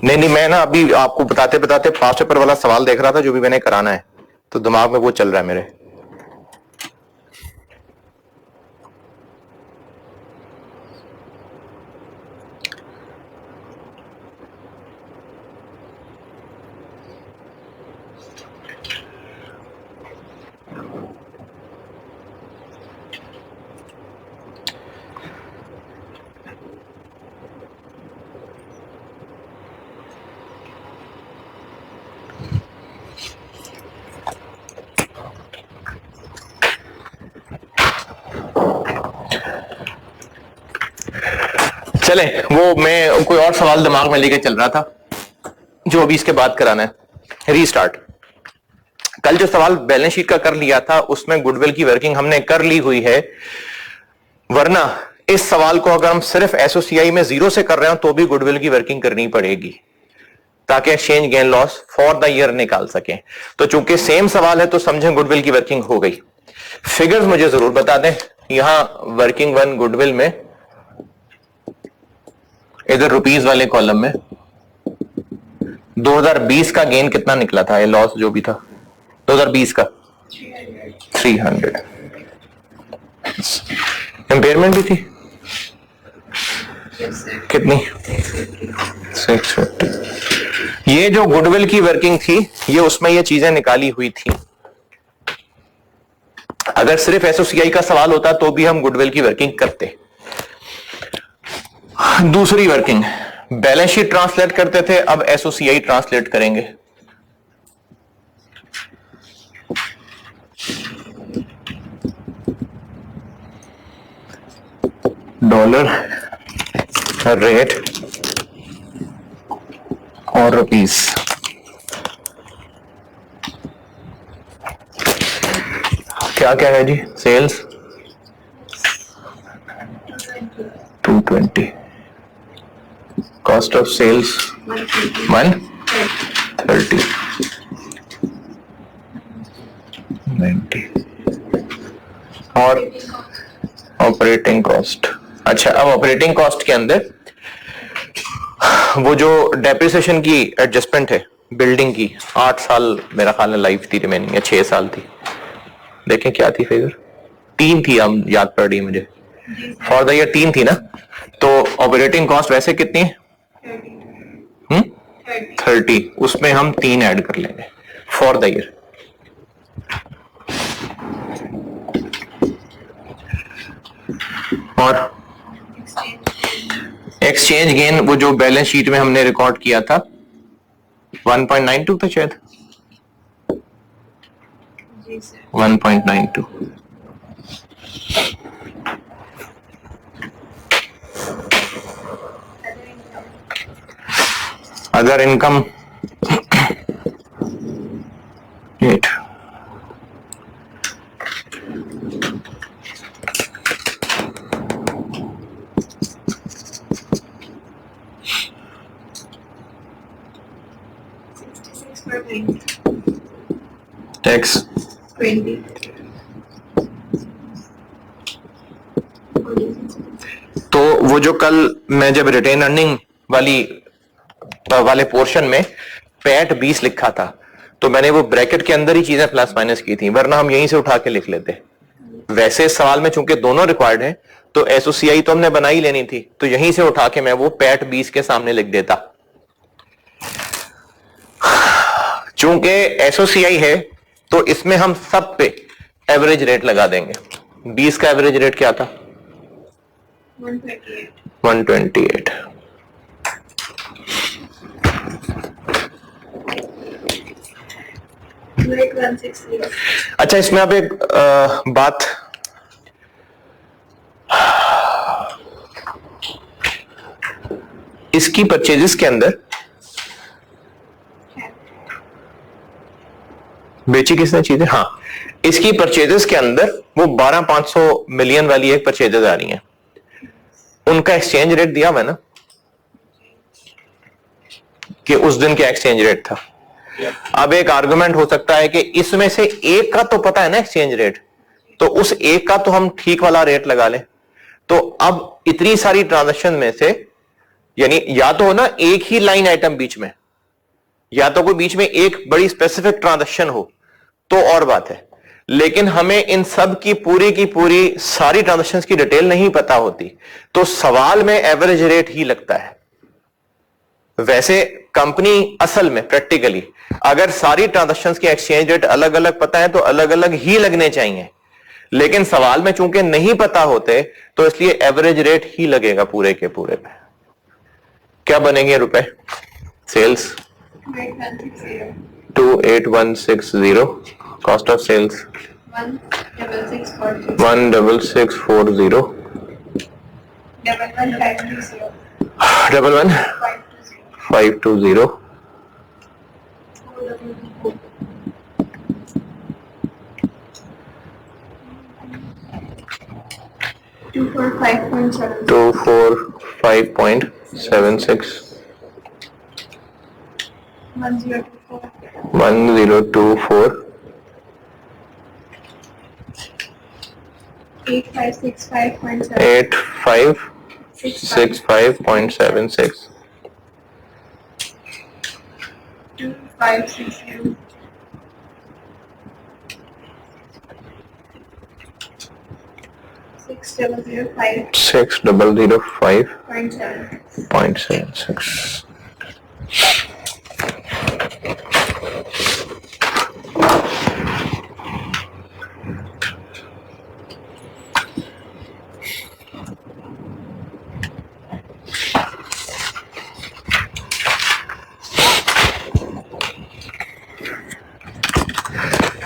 नहीं मैं ना अभी आपको बताते बताते पास पेपर वाला सवाल देख रहा था जो भी मैंने कराना है, तो दिमाग में वो चल रहा है मेरे। चले, वो मैं कोई और सवाल दिमाग में लेके चल रहा था जो अभी इसके बाद कराना है। रीस्टार्ट, कल जो सवाल बैलेंस शीट का कर लिया था उसमें गुडविल की वर्किंग हमने कर ली हुई है, वरना इस सवाल को अगर हम सिर्फ एसओसीआई में 0 से कर रहे हो तो भी गुडविल की वर्किंग करनी पड़ेगी ताकि exchange gain loss for the year निकाल सकें। तो चूंकि सेम सवाल है तो समझें गुडविल की वर्किंग हो गई। फिगर्स मुझे जरूर बता दें, यहां वर्किंग वन गुडविल में इधर रुपीस वाले कॉलम में 2020 का गेन कितना निकला था, ये लॉस जो भी था 2020 का 300। इम्पेयरमेंट भी थी कितनी 650। ये जो गुडविल की वर्किंग थी ये उसमें ये चीजें निकाली हुई थी। अगर सिर्फ एसओसीआई का सवाल होता तो भी हम गुडविल की वर्किंग करते। दूसरी वर्किंग बैलेंस शीट ट्रांसलेट करते थे, अब एसओसीआई ट्रांसलेट करेंगे। डॉलर रेट और रुपीस। क्या क्या है जी, सेल्स 220, कॉस्ट ऑफ सेल्स 130, 90 और ऑपरेटिंग कॉस्ट। अच्छा, अब ऑपरेटिंग कॉस्ट के अंदर वो जो डेप्रिसिएशन की एडजस्टमेंट है बिल्डिंग की, 8 साल मेरा ख्याल है लाइफ थी रिमेनिंग, या 6 साल थी, देखें क्या थी फिगर, 3 थी, अब याद पड़ रही मुझे, फॉर द ईयर 3 थी ना। तो ऑपरेटिंग कॉस्ट वैसे कितनी है 30, उसमें हम 3 ऐड कर लेंगे फॉर द ईयर। और एक्सचेंज गेन वो जो बैलेंस शीट में हमने रिकॉर्ड किया था 1.92 था शायद, 1.92। Other income 8, tax 20। तो वो जो कल मैं जब रिटेन अर्निंग वाले पोर्शन में पैट 20 लिखा था तो मैंने वो ब्रैकेट के अंदर ही चीजें प्लस माइनस की थी, वरना हम यहीं से उठा के लिख लेते। वैसे सवाल में चूंकि दोनों रिक्वायर्ड हैं तो एसओसीआई तो हमने बना ही लेनी थी, तो यहीं से उठा के मैं वो पैट 20 के सामने लिख देता। चूंकि एसओसीआई है तो इसमें हम सब पे एवरेज रेट लगा देंगे। 20 का एवरेज रेट क्या था 128। अच्छा, इसमें आप एक बात, इसकी परचेजेस के अंदर बेची किसने चीजें, हाँ, इसकी परचेजेस के अंदर वो 12,500 मिलियन वाली एक परचेजेस आ रही हैं, उनका एक्सचेंज रेट दिया हुआ है ना कि उस दिन क्या एक्सचेंज रेट था। अब एक आर्गुमेंट हो सकता है कि इसमें से एक का तो पता है ना एक्सचेंज रेट, तो उस एक का तो हम ठीक वाला रेट लगा लें। तो अब इतनी सारी ट्रांजैक्शन में से, यानी या तो हो ना एक ही लाइन आइटम बीच में, या तो कोई बीच में एक बड़ी स्पेसिफिक ट्रांजैक्शन हो तो और बात है, लेकिन हमें इन सब की पूरी सारी ट्रांजैक्शंस की डिटेल नहीं पता होती, तो सवाल में एवरेज रेट ही लगता है। वैसे कंपनी असल में प्रैक्टिकली अगर सारी ट्रांजैक्शंस के एक्सचेंज रेट अलग अलग पता है तो अलग अलग ही लगने चाहिए, लेकिन सवाल में चूंकि नहीं पता होते तो इसलिए एवरेज रेट ही लगेगा पूरे के पूरे पे। क्या बनेंगे रुपए, sales 28160, cost of sales 16640, 11520, 245.76, 1024, 8565.76 2560 6005.76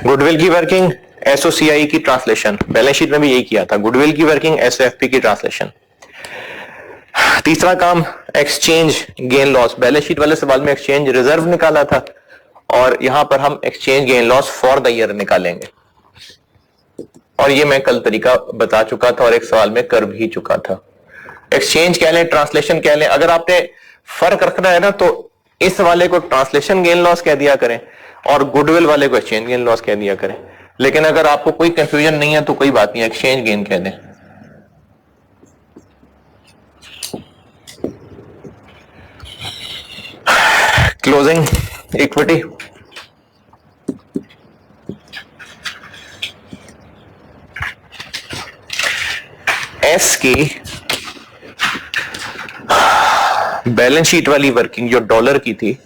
goodwill की वर्किंग, एसओसीआई की ट्रांसलेशन, बैलेंस शीट में भी यही किया था। गुडविल की वर्किंग, एसओएफपी की ट्रांसलेशन। तीसरा काम exchange gain loss. Balance sheet वाले सवाल में एक्सचेंज रिजर्व निकाला था और यहां पर हम exchange gain loss for the year निकालेंगे, और ये मैं कल तरीका बता चुका था और एक सवाल में कर भी चुका था। एक्सचेंज कह लें, ट्रांसलेशन कह लें, अगर आपने फर्क रखना है ना तो इस वाले को ट्रांसलेशन गेन लॉस कह दिया करें और गुडविल वाले को एक्सचेंज गेन लॉस कह दिया करें। लेकिन अगर आपको कोई कंफ्यूजन नहीं है तो कोई बात नहीं, एक्सचेंज गेन कह दें। क्लोजिंग इक्विटी, एस की बैलेंस शीट वाली वर्किंग जो डॉलर की थी,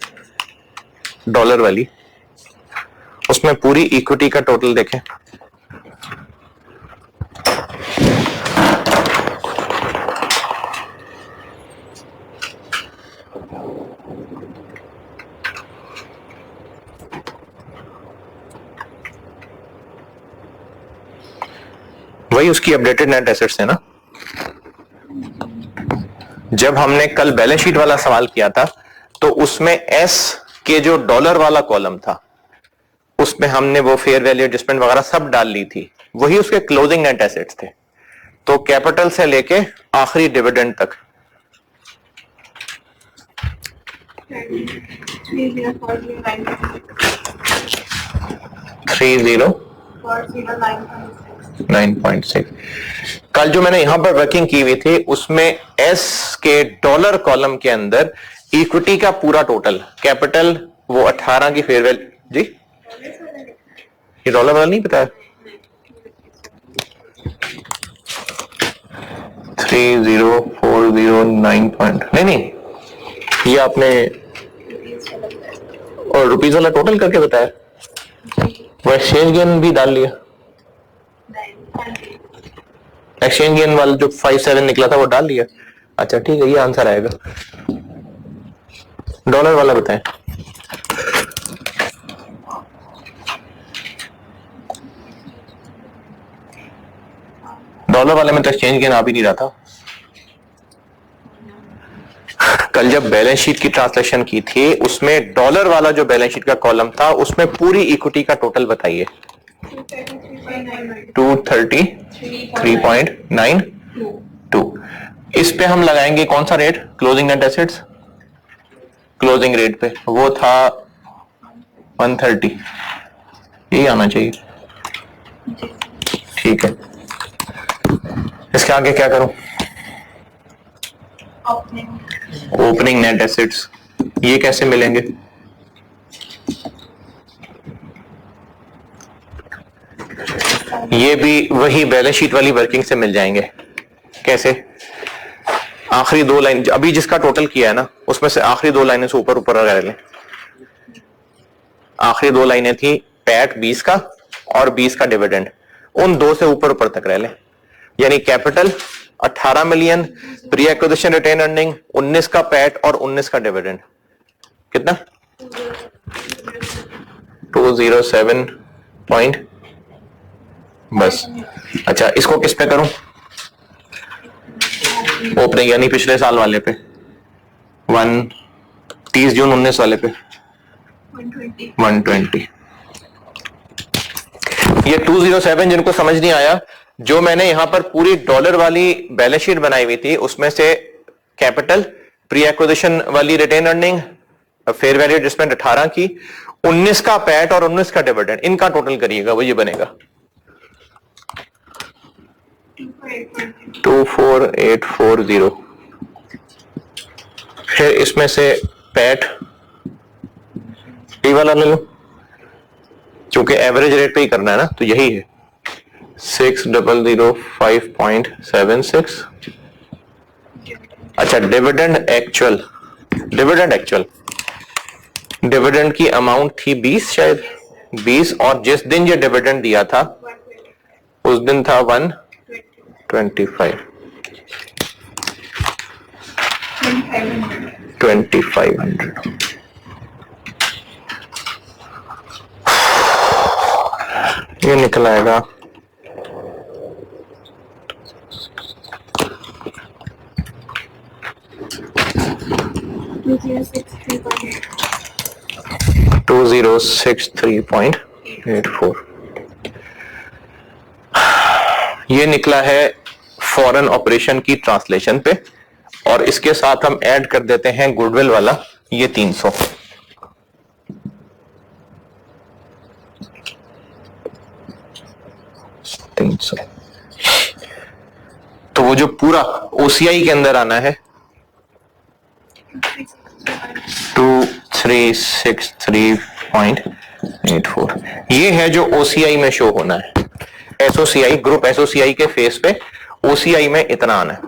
डॉलर वाली, उसमें पूरी इक्विटी का टोटल देखें। वही उसकी अपडेटेड नेट एसेट्स है ना। जब हमने कल बैलेंस शीट वाला सवाल किया था तो उसमें एस के जो डॉलर वाला कॉलम था उसमें हमने वो फेयर वैल्यू एडजस्टमेंट वगैरह सब डाल ली थी, वही उसके क्लोजिंग नेट एसेट्स थे। तो कैपिटल से लेके आखिरी डिविडेंड तक 30,9.6। कल जो मैंने यहां पर वर्किंग की हुई थी उसमें एस के डॉलर कॉलम के अंदर इक्विटी का पूरा टोटल, कैपिटल वो 18 की फेयर वैल्यू, जी ये डॉलर वाला नहीं पता है, 30,409 पॉइंट, नहीं ये आपने और रुपीज वाला टोटल करके बताया, वो एक्सचेंज गेन भी डाल लिया। एक्सचेंज गेन वाला जो 57 निकला था वो डाल लिया। अच्छा ठीक है, ये आंसर आएगा। डॉलर वाला बताएं। डॉलर वाले में तो एक्सचेंज गेन आ भी नहीं रहा था। कल जब बैलेंस शीट की ट्रांसलेशन की थी उसमें डॉलर वाला जो बैलेंस शीट का कॉलम था उसमें पूरी इक्विटी का टोटल बताइए। 233.92। इस पे हम लगाएंगे कौन सा rate, closing net assets, closing rate पे वो था 130, यही आना चाहिए। ठीक है, इसके आगे क्या करूं, ओपनिंग नेट एसेट्स, ये कैसे मिलेंगे, ये भी वही बैलेंस शीट वाली वर्किंग से मिल जाएंगे। कैसे, आखिरी दो लाइन अभी जिसका टोटल किया है ना उसमें से आखिरी दो लाइनें से ऊपर ऊपर रह लें। आखिरी दो लाइनें थी पैट 20 का और 20 का डिविडेंड, उन दो से ऊपर ऊपर तक रह लें। यानी capital 18 million, pre acquisition retain earning 19 का पैट और 19 का डिविडेंड, कितना 207 पॉइंट बस। अच्छा इसको किस पे करूं, ओपनिंग यानी पिछले साल वाले पे, 30 जून 19 वाले पे 120। ये 207 जिनको समझ नहीं आया, जो मैंने यहां पर पूरी डॉलर वाली बैलेंस शीट बनाई हुई थी उसमें से कैपिटल, प्री एक्विजिशन वाली retain earning, fair value adjustment 18 की, 19 का पैट और 19 का डिविडेंड, इनका टोटल करिएगा वो ये बनेगा। 24840। फिर इसमें से पैट ई वाला ले लो, क्योंकि एवरेज रेट पे ही करना है ना, तो यही है 6005.76। अच्छा, डिविडेंड एक्चुअल, डिविडेंड की अमाउंट थी 20 शायद, 20, और जिस दिन ये डिविडेंड दिया था उस दिन था 125, 2500। ये निकल आएगा 2063.84। ये निकला है फॉरेन ऑपरेशन की ट्रांसलेशन पे, और इसके साथ हम ऐड कर देते हैं गुडविल वाला, ये 300। तो वो जो पूरा ओसीआई के अंदर आना है 2363.84, ये है जो ओसीआई में शो होना है। एसओसीआई, ग्रुप एसओसीआई के फेस पे ओसीआई में इतना आना है।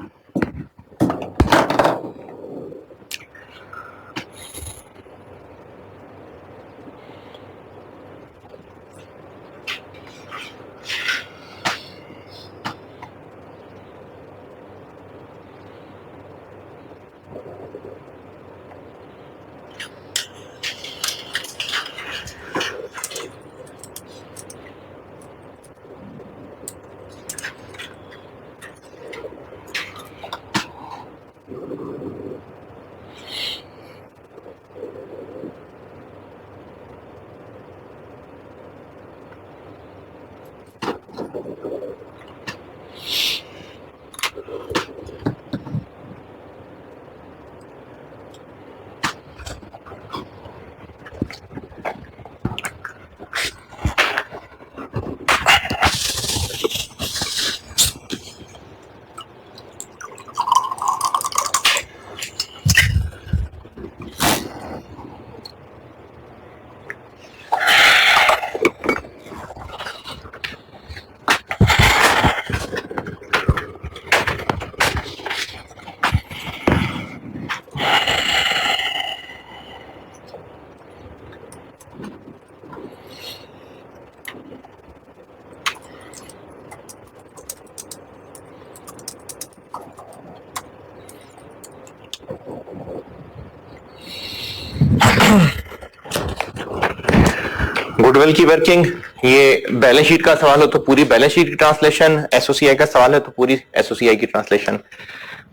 गुडविल की वर्किंग, ये बैलेंस शीट का सवाल हो तो पूरी बैलेंस शीट की ट्रांसलेशन, एसओसीआई का सवाल है तो पूरी एसओसीआई की ट्रांसलेशन,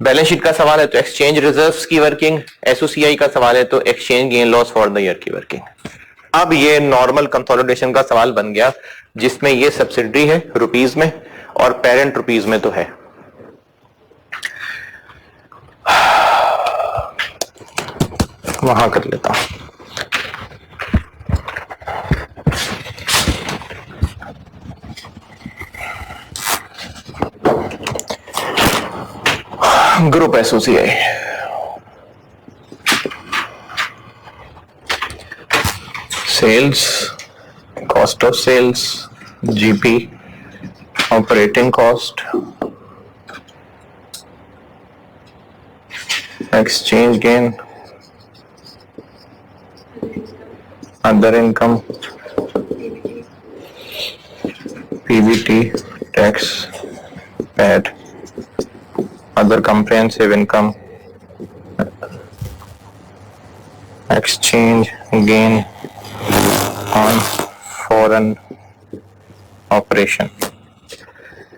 बैलेंस शीट का सवाल है तो एक्सचेंज रिजर्व्स की वर्किंग, एसओसीआई का सवाल है तो exchange gain loss for the year की वर्किंग। अब ये नॉर्मल कंसोलिडेशन का सवाल बन गया, जिसमें ये सब्सिडरी है रुपीज में और पेरेंट रुपीज में तो है। वहां कर लेता हूं। Group associate, sales, cost of sales, GP, operating cost, exchange gain, other income, PBT, tax, PAT, other comprehensive income, exchange gain on foreign operation,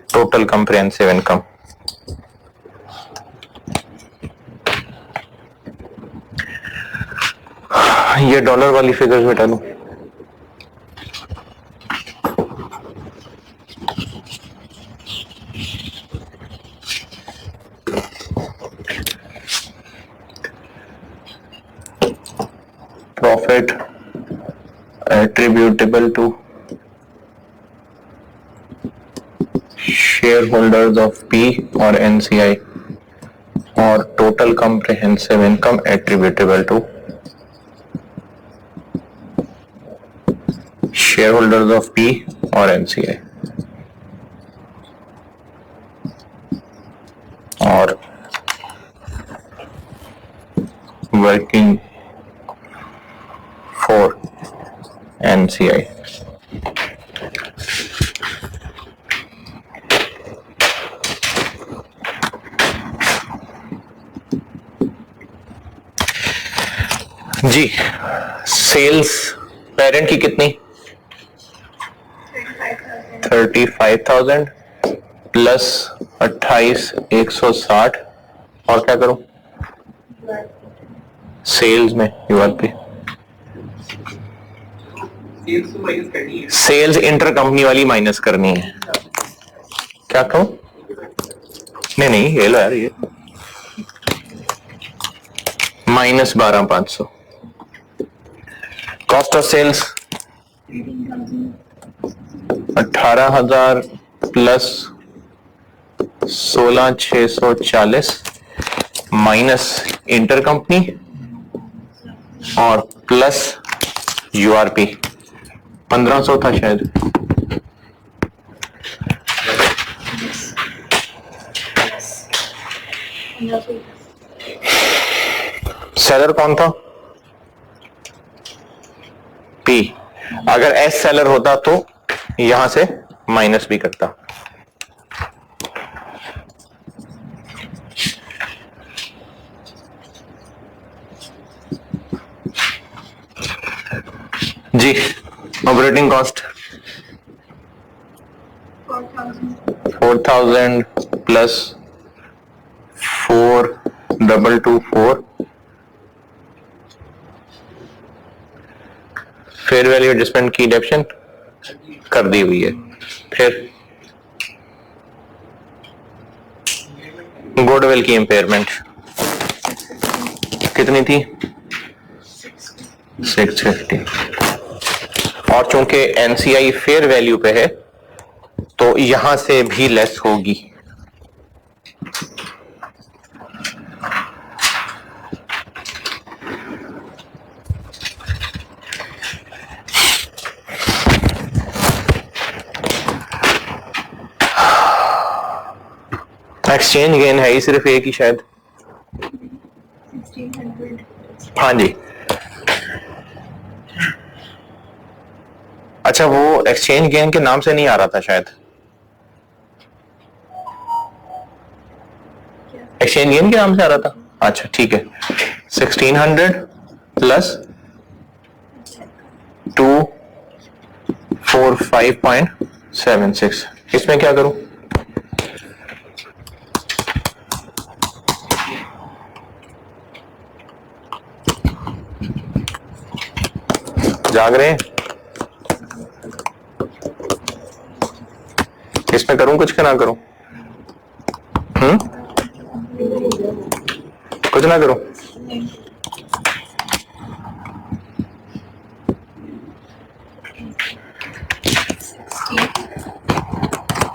total comprehensive income। ये डॉलर वाली फिगर्स में डालूं, profit attributable to share holders of P और NCI और total comprehensive income attributable to shareholders of P और NCI और working for NCI। जी, sales parent की कितनी 35,000 प्लस 28,160 और क्या करूं सेल्स में यूआरपी सेल्स इंटर कंपनी वाली माइनस करनी है क्या कहूं नहीं ये लो यार ये -12,500 cost of sales 18,000 plus 16,640 minus inter company और प्लस यूआरपी 1,500 था शायद सेलर कौन था पी अगर एस सेलर होता तो यहां से माइनस भी करता जी operating cost 4,000 plus 4,224 fair value adjustment की डेप्शन कर दी हुई है। फिर गुडविल की इंपेयरमेंट कितनी थी 650 और चूंकि एनसीआई फेयर वैल्यू पे है तो यहां से भी लेस होगी एक्सचेंज गेन है ही सिर्फ एक ही शायद 1600 हाँ जी अच्छा वो एक्सचेंज गेन के नाम से नहीं आ रहा था शायद एक्सचेंज गेन के नाम से आ रहा था अच्छा ठीक है 1600 प्लस 245.76 इसमें क्या करूं जाग रहे हैं इसमें करूं कुछ क्या ना करूं कुछ ना करूं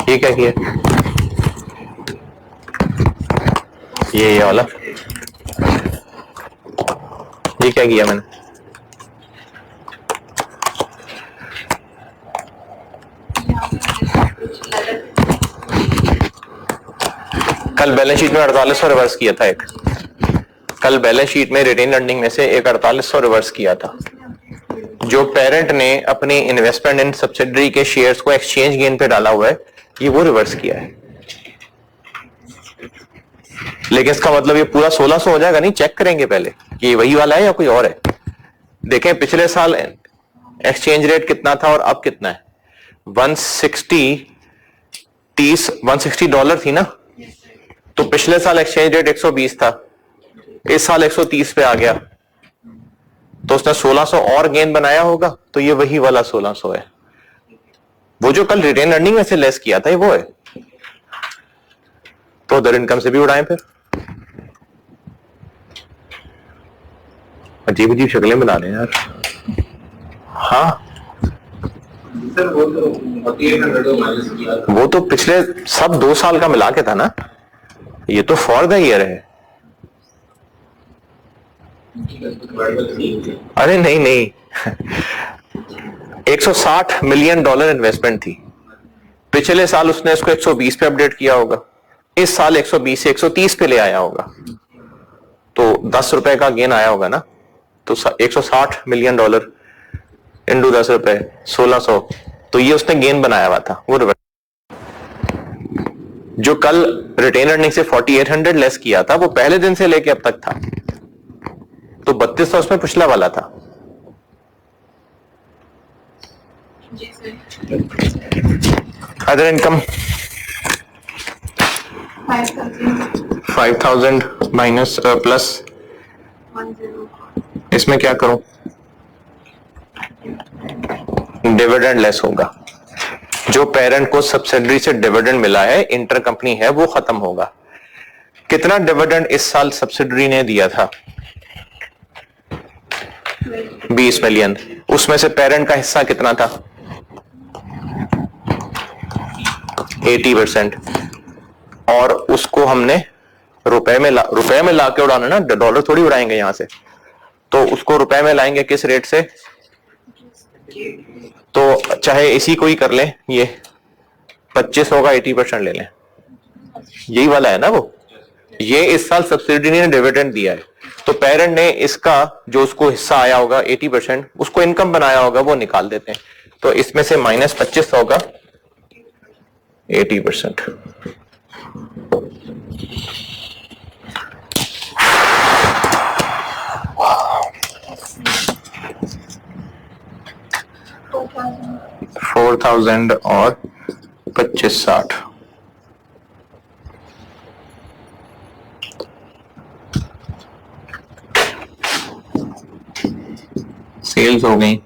ये क्या किया ये वाला ये क्या किया मैंने कल बैलेंस शीट में 4800 रिवर्स किया था एक कल बैलेंस शीट में रिटेन अर्निंग में से एक 4800 रिवर्स किया था जो पेरेंट ने अपनी इन्वेस्टमेंट इन सब्सिडरी के शेयर्स को एक्सचेंज गेन पे डाला हुआ है ये वो रिवर्स किया है लेकिन इसका मतलब ये पूरा 1600 हो जाएगा नहीं चेक करेंगे पहले कि ये वही वाला है या कोई और है देखें पिछले साल एक्सचेंज रेट कितना था और अब कितना है 160 डॉलर थी ना तो पिछले साल एक्सचेंज रेट 120 था इस साल 130 पे आ गया तो उसने 1600 और गेन बनाया होगा तो ये वही वाला 1600 है वो जो कल रिटेन अर्निंग में से लेस किया था ये वो है तो अदर इनकम से भी उड़ाएं फिर अजीब अजीब शक्लें बना रहे हैं यार हाँ सर वो तो 4800 माइनस किया था। वो तो पिछले सब 2 साल का मिला के था ना, ये तो फॉर द ईयर है। अरे नहीं नहीं, 160 मिलियन डॉलर इन्वेस्टमेंट थी। पिछले साल उसने इसको 120 पे अपडेट किया होगा, इस साल 120 से 130 पे ले आया होगा, तो 10 रुपए का गेन आया होगा ना। तो 160 मिलियन डॉलर इंटू 10 रुपए 1600, तो ये उसने गेन बनाया हुआ था। वो जो कल रिटेन अर्निंग से 4800 लेस किया था, वो पहले दिन से लेके अब तक था, तो 3200 उसमें पिछला वाला था। अदर इनकम 5000 माइनस प्लस, इसमें क्या करूं, डिविडेंड लेस होगा। जो पेरेंट को सब्सिडरी से डिविडेंड मिला है, इंटर कंपनी है, वो खत्म होगा। कितना डिविडेंड इस साल सब्सिडरी ने दिया था? 20 मिलियन। उसमें से पेरेंट का हिस्सा कितना था? 80%। और उसको हमने रुपए में ला के उड़ाना ना, डॉलर थोड़ी उड़ाएंगे यहां से, तो उसको रुपए में लाएंगे किस रेट से? तो चाहे इसी को ही कर लें, ये 25 होगा, 80% ले लें, यही वाला है ना वो। ये इस साल सब्सिडी ने डिविडेंड दिया है, तो पेरेंट ने इसका जो उसको हिस्सा आया होगा 80%, उसको इनकम बनाया होगा, वो निकाल देते हैं। तो इसमें से -25 होगा 80%। $4000 और 2560, सेल्स हो गई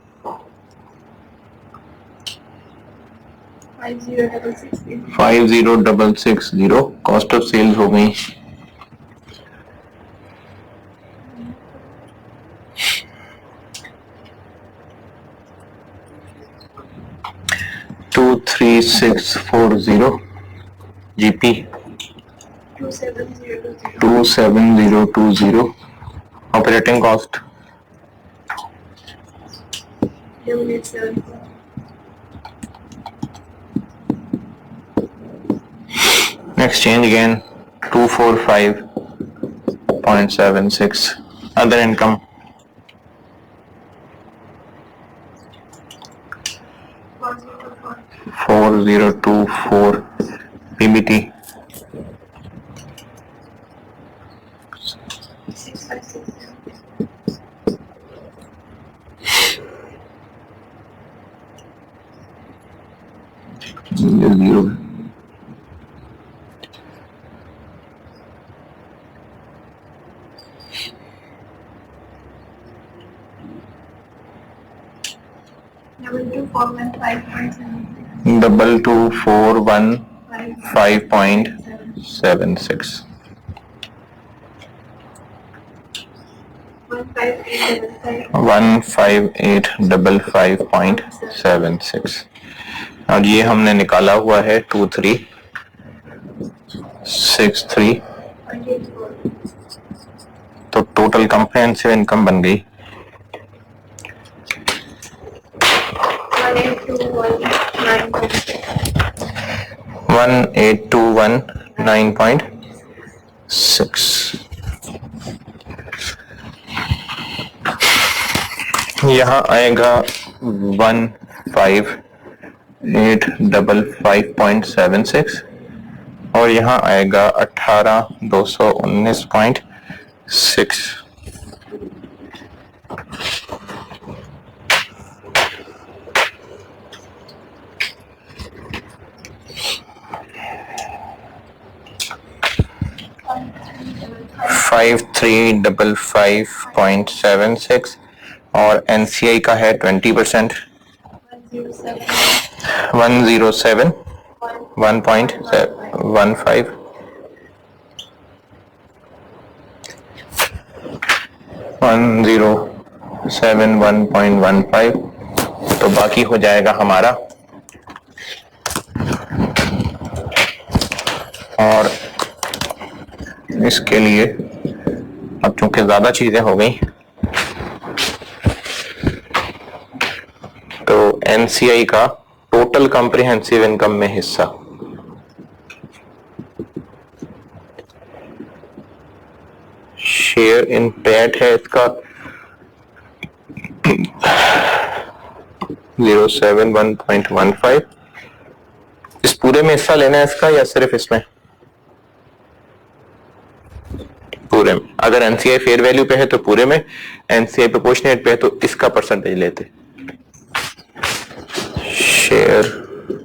50660, कॉस्ट ऑफ सेल्स हो गई 23640, GP 27020, operating cost 1187. exchange gain 245.76, other income 4024, PBT 0. Double 2241.5.76, 15855.76। और ये हमने निकाला हुआ है 2363, तो टोटल कंप्रेहेंसिव इनकम बन गई 18219.6। यहाँ आएगा 15855.76 और यहाँ आएगा 18219.6। $5355.76 और NCI का है 20%, 107 1.15, तो बाकी हो जाएगा हमारा और इसके लिए अब चूंकि ज्यादा चीजें हो गई तो एनसीआई का टोटल कॉम्प्रिहेंसिव इनकम में हिस्सा शेयर इन पैट है इसका 071.15। इस पूरे में हिस्सा लेना है इसका या सिर्फ इसमें? पूरे में। अगर एनसीआई फेयर वैल्यू पे है तो पूरे में, एनसीआई प्रोपोर्शनेट पे है तो इसका परसेंटेज लेते। शेयर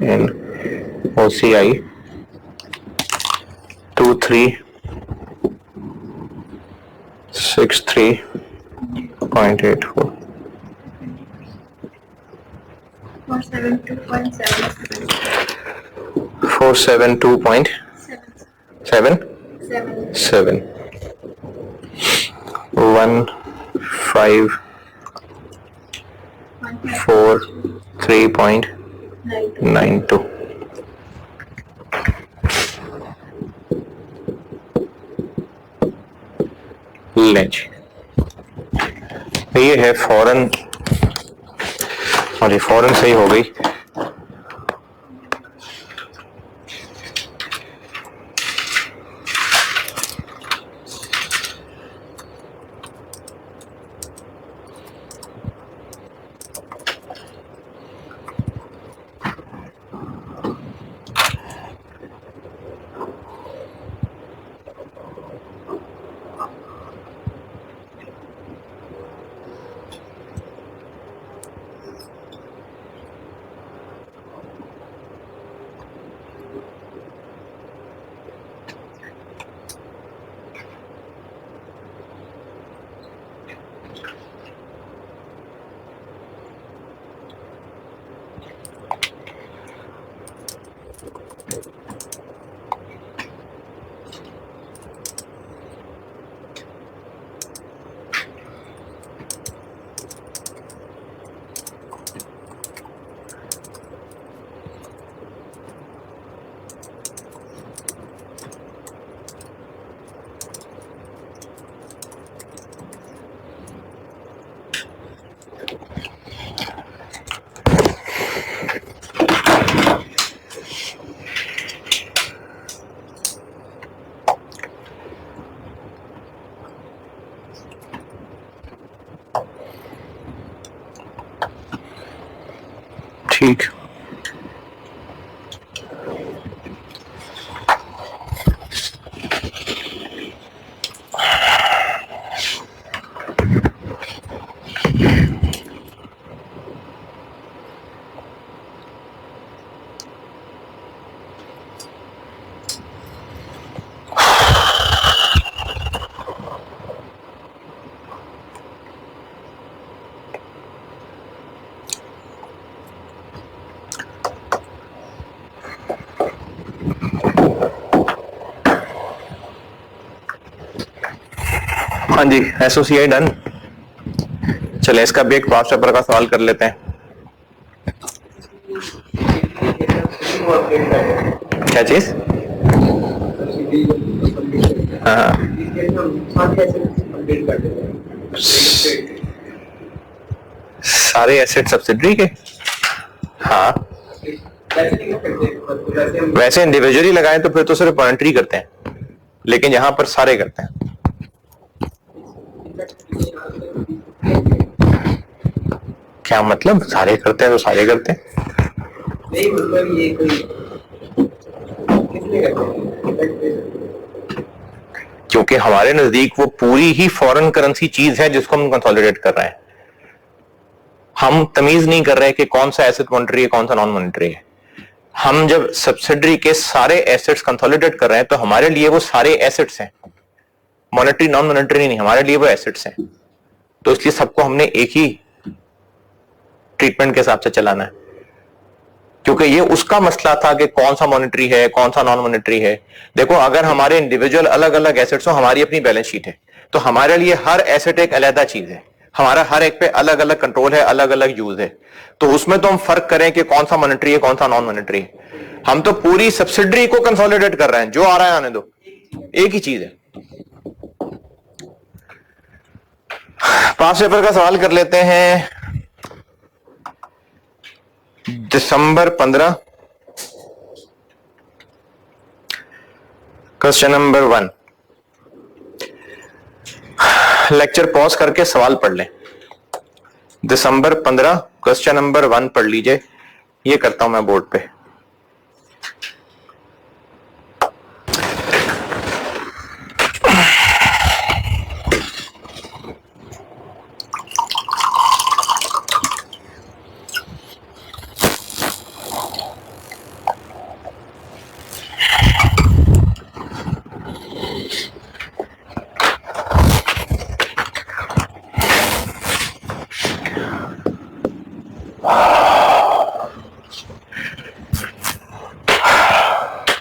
इन ओसीआई 2363.84 472.77 1543.92 लें जी। ये है फॉरेन, और ये फॉरेन सही हो गई। ठीक, हाँ जी, एसोसिएट डन। चले इसका भी एक पास पेपर का सवाल कर लेते हैं। क्या चीज? हाँ, सारे एसेट सब्सिडरी के। हाँ, वैसे इंडिविजुअली लगाएं तो फिर तो सिर्फ मॉनिटरी करते हैं, लेकिन यहां पर सारे करते हैं। क्या मतलब? सारे करते हैं तो सारे करते हैं। नहीं मतलब ये कोई किसने करते हैं? क्योंकि हमारे नजदीक वो पूरी ही फॉरेन करेंसी चीज है जिसको हम कंसोलिडेट कर रहे हैं। हम तमीज नहीं कर रहे कि कौन सा एसेट मॉनिटरी है, कौन सा नॉन मॉनिटरी है। हम जब सब्सिडरी के सारे एसेट्स कंसोलिडेट कर रहे हैं तो हमारे लिए वो सारे एसेट्स हैं, मॉनिटरी नॉन मॉनिटरी नहीं, हमारे लिए वो एसेट्स हैं। तो इसलिए सबको हमने एक ही ट्रीटमेंट के हिसाब से चलाना है, क्योंकि ये उसका मसला था कि कौन सा मॉनिटरी है, कौन सा नॉन मॉनिटरी है। देखो, अगर हमारे इंडिविजुअल अलग अलग एसेट्स हो, हमारी अपनी बैलेंस शीट है, तो हमारे लिए हर एसेट एक अलग चीज है, हमारा हर एक पे अलग अलग कंट्रोल है, अलग अलग यूज है। तो उसमें तो हम फर्क करें कि कौन सा मॉनिटरी है, कौन सा नॉन मॉनिटरी है। हम तो पूरी सब्सिडरी को कंसोलिडेट कर रहे हैं, जो आ रहा है आने दो, एक ही चीज है। पास पेपर का सवाल कर लेते हैं। दिसंबर 15, क्वेश्चन नंबर 1। लेक्चर पॉज करके सवाल पढ़ लें। दिसंबर 15 क्वेश्चन नंबर 1 पढ़ लीजिए। ये करता हूं मैं बोर्ड पे।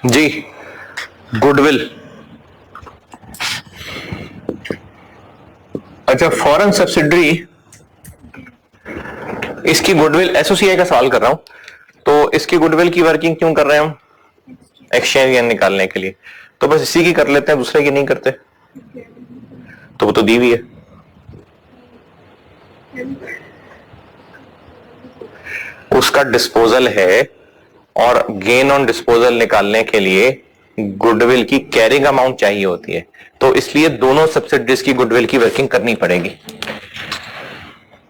जी, गुडविल। अच्छा, फॉरेन सब्सिडरी, इसकी गुडविल, एसओसीआई का सवाल कर रहा हूं, तो इसकी गुडविल की वर्किंग क्यों कर रहे हैं हम? एक्सचेंज निकालने के लिए। तो बस इसी की कर लेते हैं, दूसरे की नहीं करते। तो वो तो दी हुई है। उसका डिस्पोजल है, और गेन ऑन डिस्पोजल निकालने के लिए गुडविल की कैरिंग अमाउंट चाहिए होती है, तो इसलिए दोनों सब्सिडरीज की गुडविल की वर्किंग करनी पड़ेगी।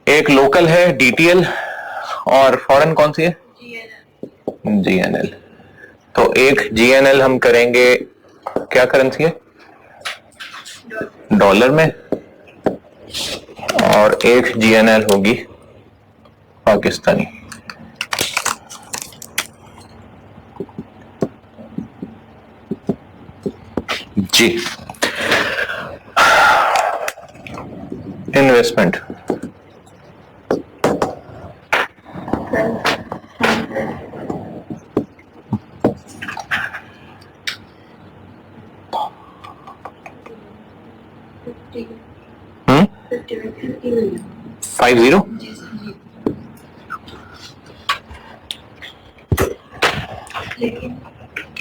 एक लोकल है डीटीएल, और फॉरेन कौन सी है? जीएनएल। तो एक जीएनएल हम करेंगे, क्या करेंसी है? डॉलर में, और एक जीएनएल होगी पाकिस्तानी। जी, इन्वेस्टमेंट हम्म 50।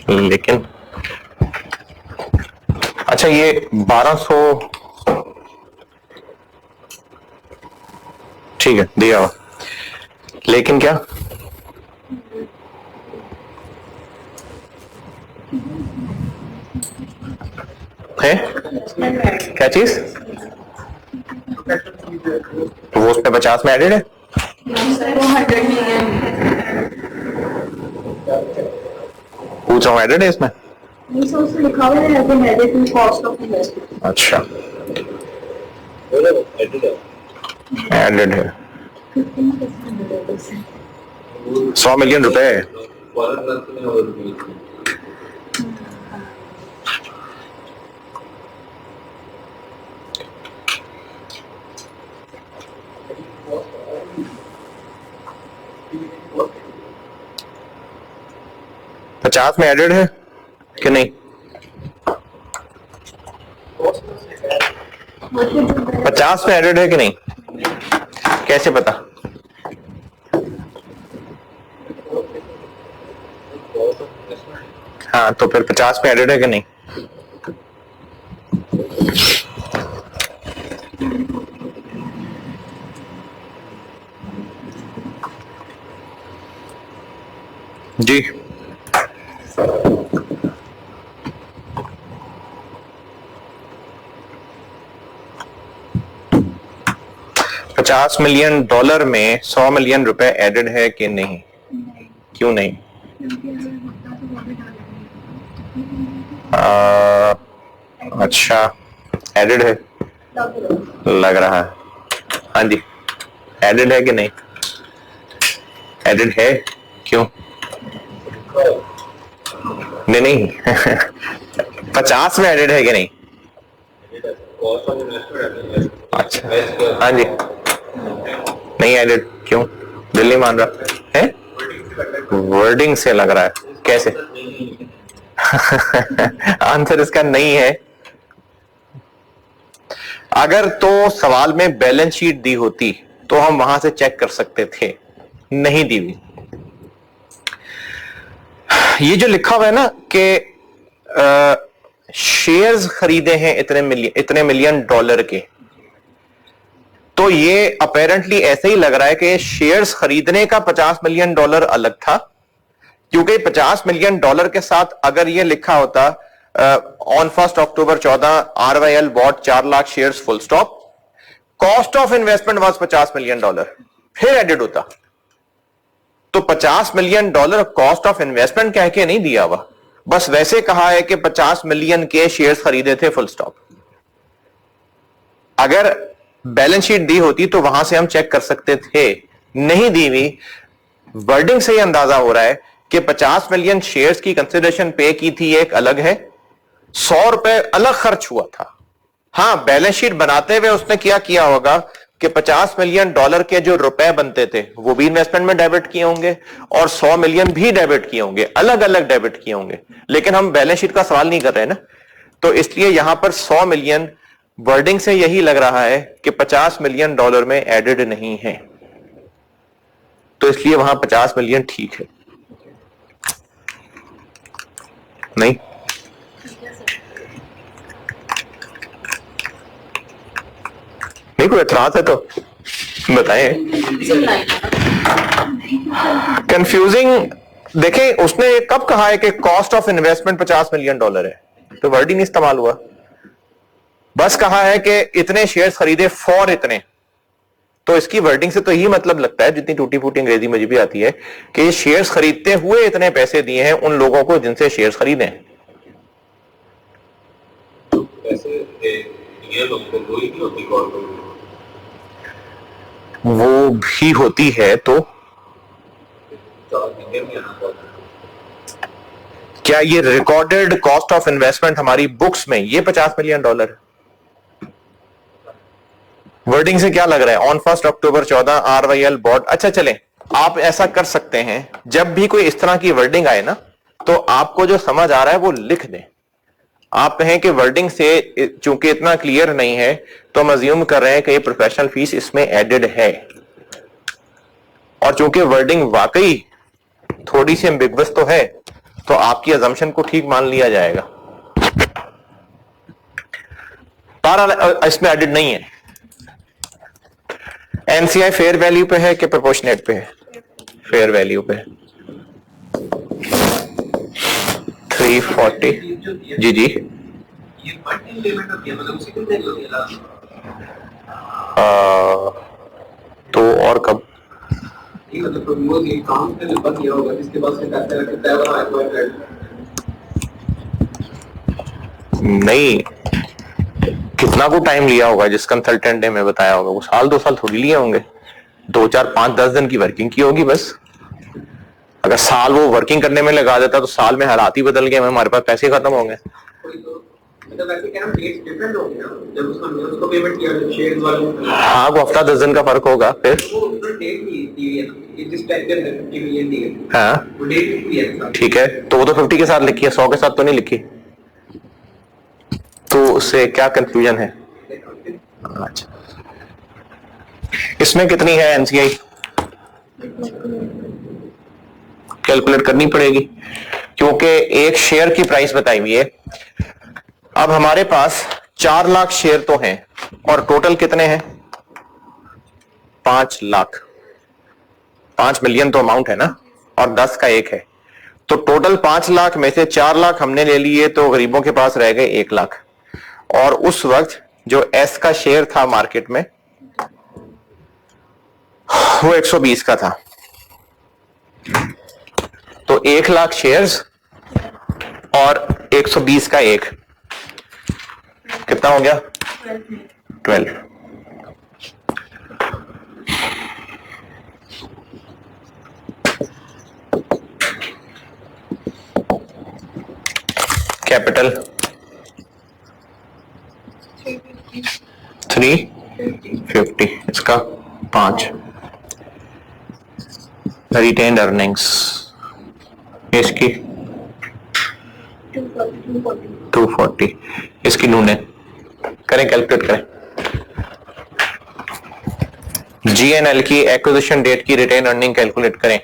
लेकिन अच्छा, ये 1200 ठीक है, दिया हुआ, लेकिन क्या है? क्या चीज? वो उस पे 50 में एडेड है। पूछ रहा हूँ, एडेड है इसमें? लिखा हुआ है कॉस्ट ऑफ इन्वेस्टमेंट। अच्छा, एडेड है। 100 मिलियन रुपए। $50 में एडेड है कि नहीं? 50 में एडेड है कि नहीं? कैसे पता? हाँ, तो फिर 50 में एडेड है कि नहीं? जी, $50 मिलियन में 100 मिलियन रुपए एडेड है कि नहीं? क्यों नहीं? अच्छा, एडेड है लग रहा है। हाँ जी, एडेड है कि नहीं? एडेड है, क्यों? नहीं नहीं 50 में एडेड है कि नहीं? अच्छा, हाँ जी, नहीं एडेड, क्यों? दिल नहीं मान रहा है? वर्डिंग से लग रहा है। कैसे? आंसर इसका नहीं है। अगर तो सवाल में बैलेंस शीट दी होती तो हम वहां से चेक कर सकते थे, नहीं दी हुई। ये जो लिखा हुआ है ना कि शेयर्स खरीदे हैं इतने मिलियन डॉलर के, तो ये अपेरेंटली ऐसे ही लग रहा है कि शेयर्स खरीदने का 50 मिलियन डॉलर अलग था, क्योंकि 50 मिलियन डॉलर के साथ अगर ये लिखा होता on 1 October 14 RYL bought 4 lakh shares full stop, cost of investment was 50 million dollar, फिर एडेड होता। तो 50 million dollar cost of investment कह के नहीं दिया हुआ, बस वैसे कहा है कि 50 मिलियन के शेयर्स खरीदे थे फुल स्टॉप। अगर बैलेंस शीट दी होती तो वहां से हम चेक कर सकते थे, नहीं दी हुई। वर्डिंग से ही अंदाजा हो रहा है कि 50 मिलियन शेयर्स की कंसिडरेशन पे की थी एक अलग है, 100 रुपए अलग खर्च हुआ था। हां, बैलेंस शीट बनाते हुए उसने क्या किया होगा कि 50 मिलियन डॉलर के जो रुपए बनते थे वो भी इन्वेस्टमेंट में डेबिट किए होंगे और 100 मिलियन भी डेबिट किए होंगे, अलग अलग डेबिट किए होंगे। लेकिन हम बैलेंस शीट का सवाल नहीं कर रहे ना, तो इसलिए यहां पर 100 मिलियन वर्डिंग से यही लग रहा है कि 50 मिलियन डॉलर में एडेड नहीं है, तो इसलिए वहां 50 मिलियन ठीक है। नहीं, नहीं कोई एतराज है तो बताएं। कंफ्यूजिंग देखें, उसने कब कहा है कि cost of investment 50 million dollar है, तो वर्ड ही नहीं इस्तेमाल हुआ, बस कहा है कि इतने शेयर्स खरीदे फॉर इतने। तो इसकी वर्डिंग से तो यही मतलब लगता है, जितनी टूटी फूटी अंग्रेजी मुझे भी आती है, कि शेयर्स खरीदते हुए इतने पैसे दिए हैं उन लोगों को जिनसे शेयर्स खरीदे हैं। वो भी होती है तो क्या ये रिकॉर्डेड कॉस्ट ऑफ इन्वेस्टमेंट हमारी बुक्स में ये 50 मिलियन डॉलर? वर्डिंग से क्या लग रहा है? On 1 October 14 RYL bought. अच्छा चलें, आप ऐसा कर सकते हैं, जब भी कोई इस तरह की वर्डिंग आए ना, तो आपको जो समझ आ रहा है वो लिख दें। आप कहें कि वर्डिंग से चूंकि इतना क्लियर नहीं है तो हम अज्यूम कर रहे हैं कि ये प्रोफेशनल फीस इसमें एडेड है, और चूंकि वर्डिंग वाकई थोड़ी सी एम्बिगुअस तो है, तो आपकी अजम्पशन को ठीक मान लिया जाएगा। तारा इसमें एडेड नहीं है। एनसीआई फेयर वैल्यू पे है कि प्रोपोर्शनेट पे है? फेयर वैल्यू पे। 340 जी जी। ये मंथली पेमेंट होती है, मतलब उसी दिन देनी होती है लास्ट। तो और कब? ये मतलब वो ये काम के लिए बंद किया होगा, जिसके बाद से करते रहते हैं वो आए नहीं, कितना को टाइम लिया होगा जिस कंसल्टेंट ने मैं बताया होगा, वो साल 2 साल थोड़ी लिए होंगे, 2 4 5 10 दिन की वर्किंग की होगी बस। अगर साल वो वर्किंग करने में लगा देता तो साल में हालात ही बदल गए, हमारे पास पैसे खत्म होंगे। हाँ, वो हफ्ता 10 दिन का फर्क होगा फिर। हाँ ठीक है, तो वो तो 50 के साथ लिखी है, 100 के साथ तो नहीं लिखी, तो उससे क्या कंफ्यूजन है? अच्छा, इसमें कितनी है एनसीआई? कैलकुलेट करनी पड़ेगी, क्योंकि एक शेयर की प्राइस बताई हुई है। अब हमारे पास 4 लाख शेयर तो हैं, और टोटल कितने हैं? 5 लाख। 5 मिलियन तो अमाउंट है ना, और 10 का 1 है, तो टोटल 5 लाख में से 4 लाख हमने ले लिए, तो गरीबों के पास रह गए 1 लाख। और उस वक्त जो एस का शेयर था मार्केट में वो 120 का था, तो 1 लाख शेयर्स और 120 का 1 कितना हो गया? 12। कैपिटल 350, इसका 5। रिटेन्ड अर्निंग्स इसकी 240, इसकी नूने करें, कैलकुलेट करें। जीएनएल की एक्विजिशन डेट की रिटेन अर्निंग कैलकुलेट करें।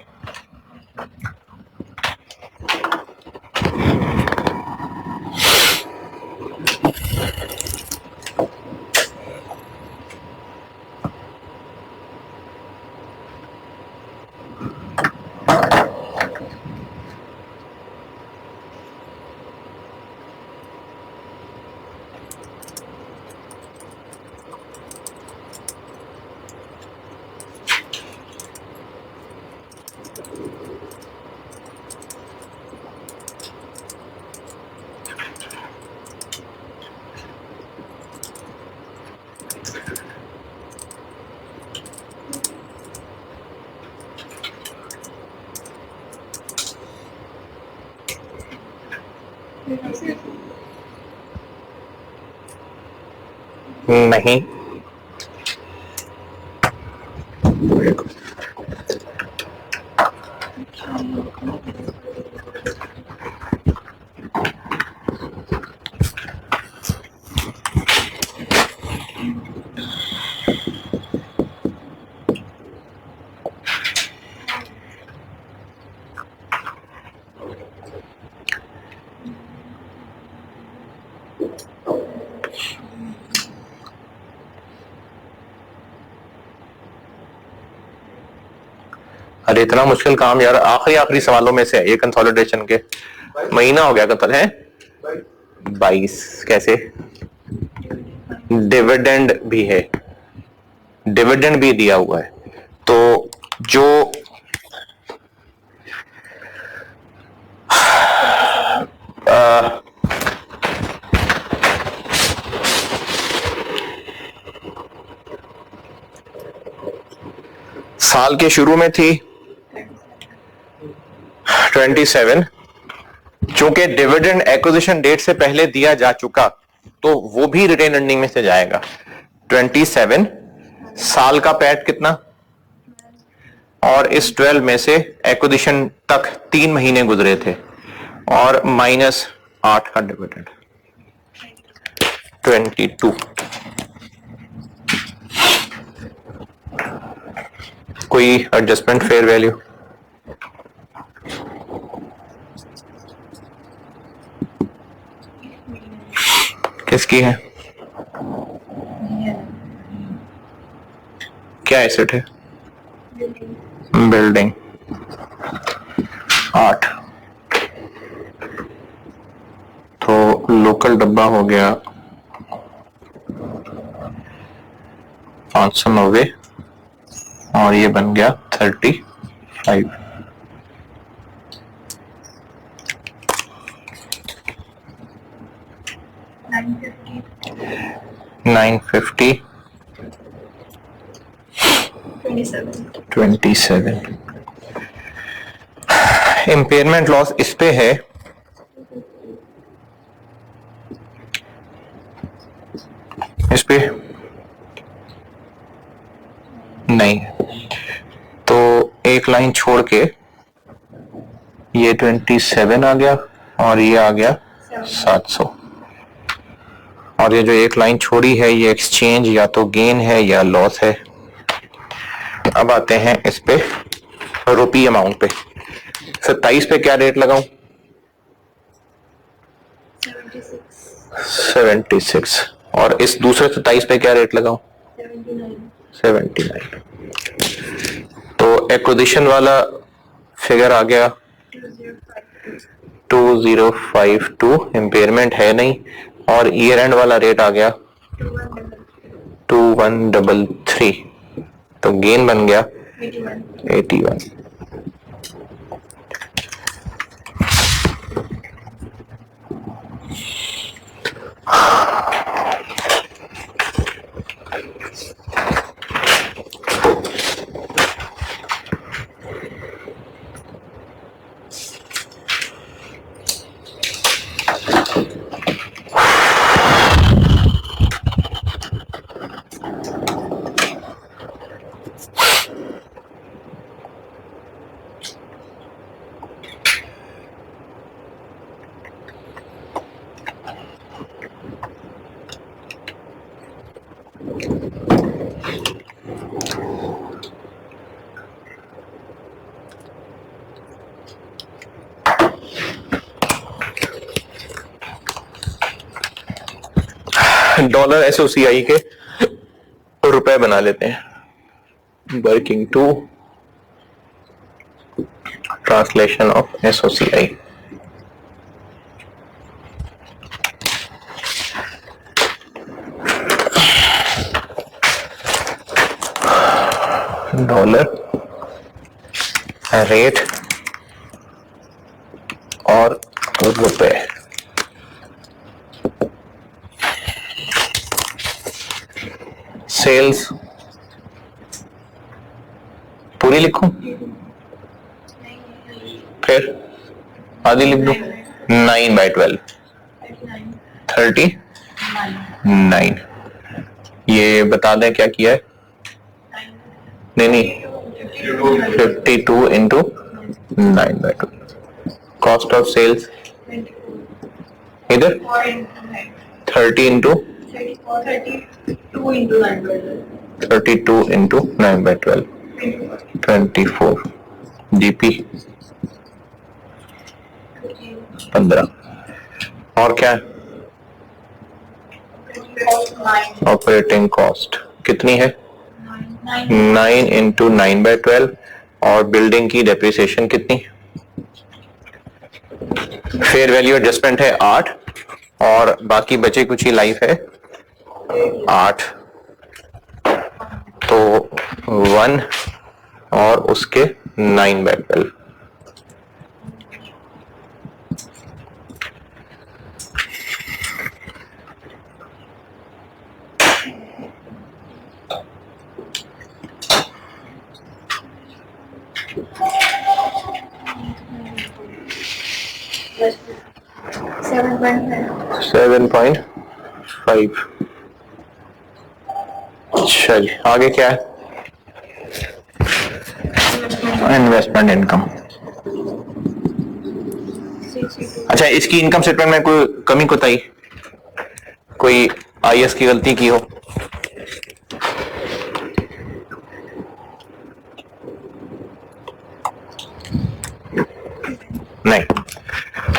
नहीं, अरे इतना मुश्किल काम यार, आखिरी सवालों में से है ये कंसोलिडेशन के। महीना हो गया कतल है 22। कैसे? डिविडेंड भी है, डिविडेंड भी दिया हुआ है। तो जो साल के शुरू में थी 27, चूंकि डिविडेंड एक्विजिशन डेट से पहले दिया जा चुका तो वो भी रिटेन अर्निंग में से जाएगा। 27 साल का पैट कितना, और इस 12 में से एक्विजिशन तक 3 महीने गुजरे थे, और -8 का डिविडेंड 22। कोई एडजस्टमेंट फेयर वैल्यू? किसकी है? क्या एसेट है? बिल्डिंग 8। तो लोकल डब्बा हो गया 590, और ये बन गया 35। 950 27। इम्पेयरमेंट लॉस इस पे है, इस पे नहीं, तो एक लाइन छोड़ के ये 27 आ गया और ये आ गया 700, और ये जो एक लाइन छोड़ी है ये एक्सचेंज या तो गेन है या लॉस है। अब आते हैं इस पे रुपी अमाउंट पे। 27 पे क्या रेट लगाऊं? 76। और इस दूसरे 27 पे क्या रेट लगाऊं? 79। तो एक्विजिशन वाला फिगर आ गया 2052, इम्पेयरमेंट है नहीं, और ईयर एंड वाला रेट आ गया 2133, तो गेन बन गया 81। डॉलर एसओसीआई के रुपए बना लेते हैं। Working to translation of SOCI. Dollar rate और रुपए। सेल्स पूरी लिखूं फिर आधी लिख दूं? 9/12। 39। ये बता दें क्या किया है? नहीं, 52 इंटू 9/2। कॉस्ट ऑफ सेल्स इधर 30 इंटू 32 इंटू 9/12 24। जीपी 15। और क्या है? ऑपरेटिंग कॉस्ट कितनी है? 9 इंटू 9/12। और बिल्डिंग की डेप्रिसिएशन कितनी? फेयर वैल्यू एडजस्टमेंट है 8 और बाकी बचे कुछ ही लाइफ है 8। तो 1 और उसके 9/12। Yes. 7.5. 7.5। चलिए आगे क्या है? Investment income. अच्छा, इसकी इनकम स्टेटमेंट में कोई कमी कोताही, कोई आईएस की गलती की हो? नहीं।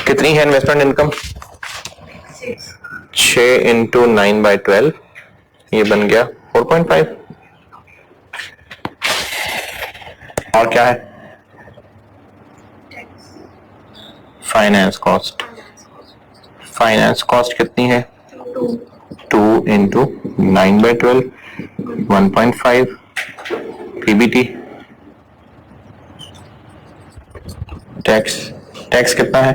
कितनी है इन्वेस्टमेंट इनकम? 6 इंटू 9/12। ये बन गया 4.5। और क्या है? Finance cost. फाइनेंस कॉस्ट कितनी है? 2 इंटू 9/12 1.5। पीबीटी। टैक्स कितना है?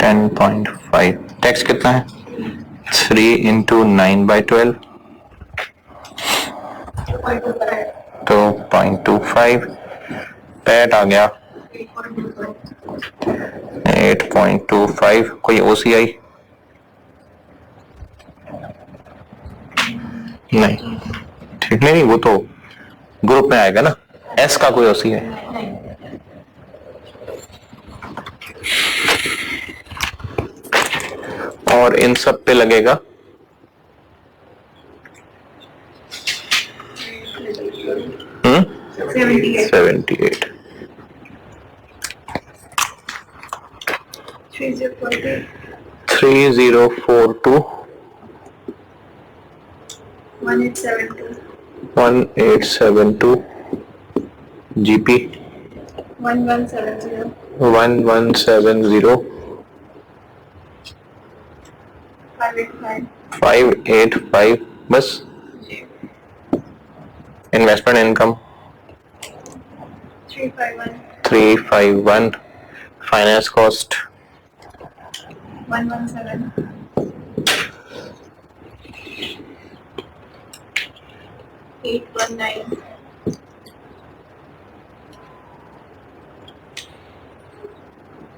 10.5। टैक्स कितना है? 3 इंटू 9/12 2.25। पैट आ गया 8.25। कोई ओसीआई नहीं? ठीक नहीं, वो तो ग्रुप में आएगा ना। एस का कोई ओसी है? और इन सब पे लगेगा 78। 3042 1872। जीपी 1170 1170 585। बस। Investment income 351। Finance cost 117 819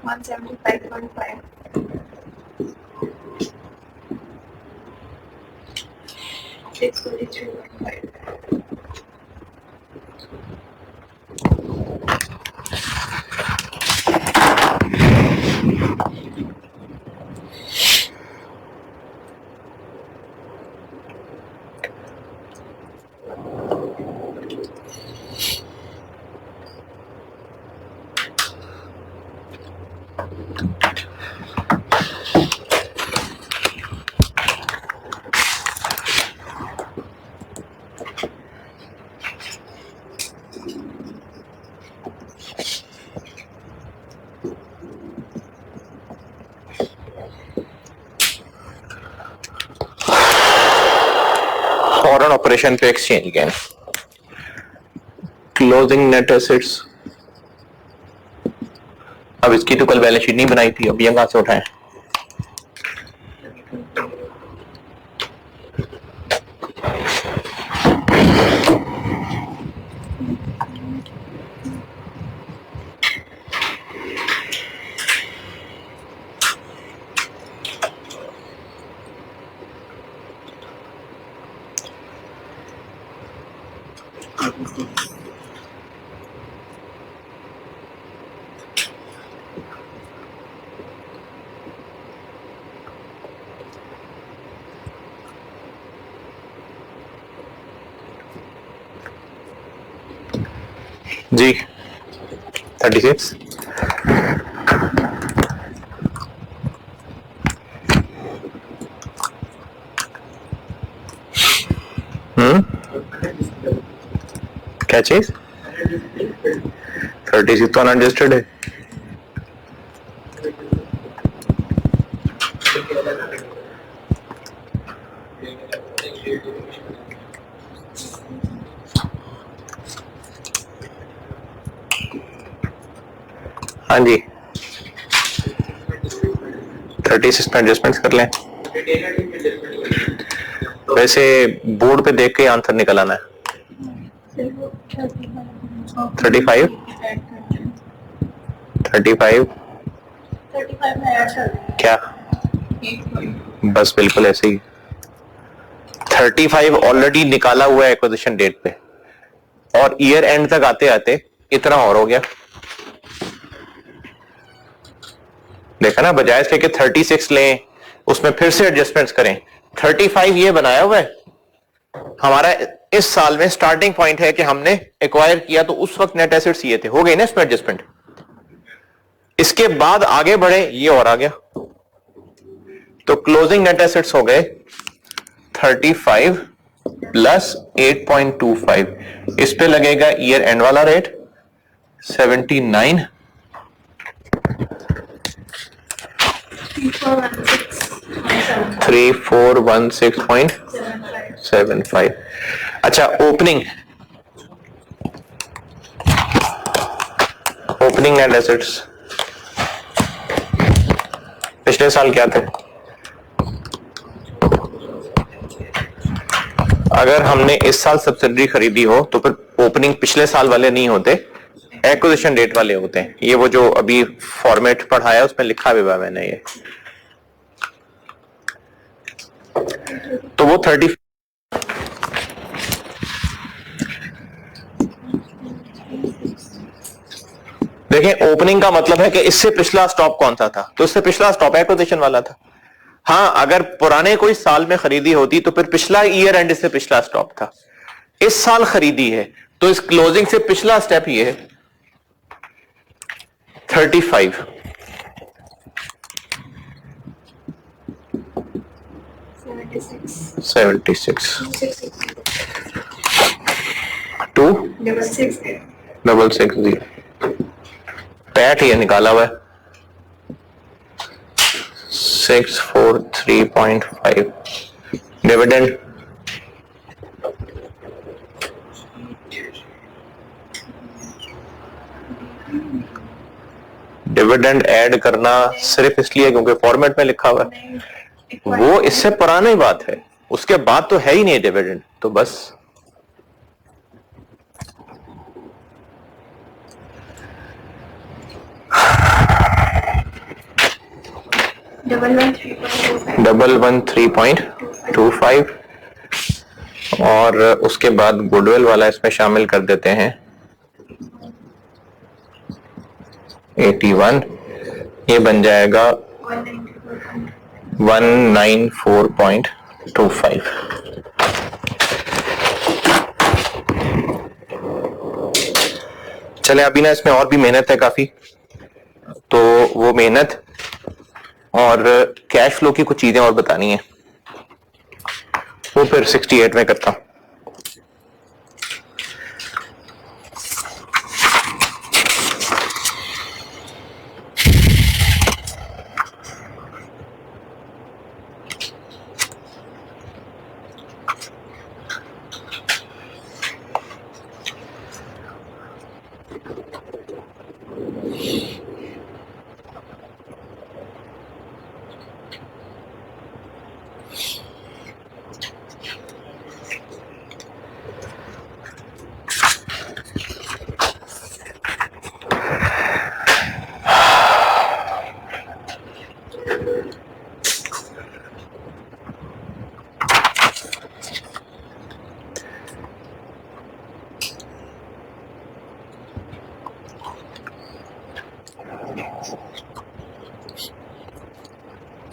175.5 643.5 foreign operation पे exchange gain. Closing net assets. अब इसकी तो कल बैलेंस शीट नहीं बनाई थी, अब ये कहां से उठाएं? जी 36 क्या चीज 36 तो अनएडजस्टेड है। हाँ जी 36 में एडजस्टमेंट्स कर लें। वैसे बोर्ड पे देख के आंसर निकल आना है। 35 क्या बस बिल्कुल ऐसे ही 35 ऑलरेडी निकाला हुआ है एक्विजिशन डेट पे और ईयर एंड तक आते आते इतना और हो गया। देखा ना, बजाय इसके कि 36 लें उसमें फिर से एडजस्टमेंट्स करें। 35 ये बनाया हुआ है हमारा इस साल में स्टार्टिंग पॉइंट है कि हमने एक्वायर किया तो उस वक्त नेट एसेट्स ये थे, हो गई ना इसमें एडजस्टमेंट। इसके बाद आगे बढ़े ये और आ गया तो क्लोजिंग नेट एसेट्स हो गए 35 प्लस 8.25। इस पे लगेगा ईयर एंड वाला रेट 79 3416.75। अच्छा ओपनिंग नेट एसेट्स पिछले साल क्या थे? अगर हमने इस साल सब्सिडरी खरीदी हो तो फिर ओपनिंग पिछले साल वाले नहीं होते, एक्विजिशन डेट वाले होते हैं। ये वो जो अभी फॉर्मेट पढ़ाया उसमें लिखा भी हुआ मैंने ये, तो वो 30 देखें ओपनिंग का मतलब है कि इससे पिछला स्टॉप कौन सा था, तो इससे पिछला स्टॉप एक्विजिशन वाला था। हाँ अगर पुराने कोई साल में खरीदी होती तो फिर पिछला ईयर एंड से पिछला स्टॉप था। इस साल खरीदी है तो इस क्लोजिंग से पिछला स्टेप ये है 35 76 2 6 जी पैट ये निकाला हुआ है 643.5। डिविडेंड ऐड करना सिर्फ इसलिए क्योंकि फॉर्मेट में लिखा हुआ है, वो इससे पुरानी बात है, उसके बाद तो है ही नहीं डिविडेंड, तो बस डबल 3.25 और उसके बाद गुडविल वाला इसमें शामिल कर देते हैं 81, ये बन जाएगा 194.25। चले अभी ना इसमें और भी मेहनत है काफी, तो वो मेहनत और कैश फ्लो की कुछ चीजें और बतानी है, वो फिर 68 में करता हूं।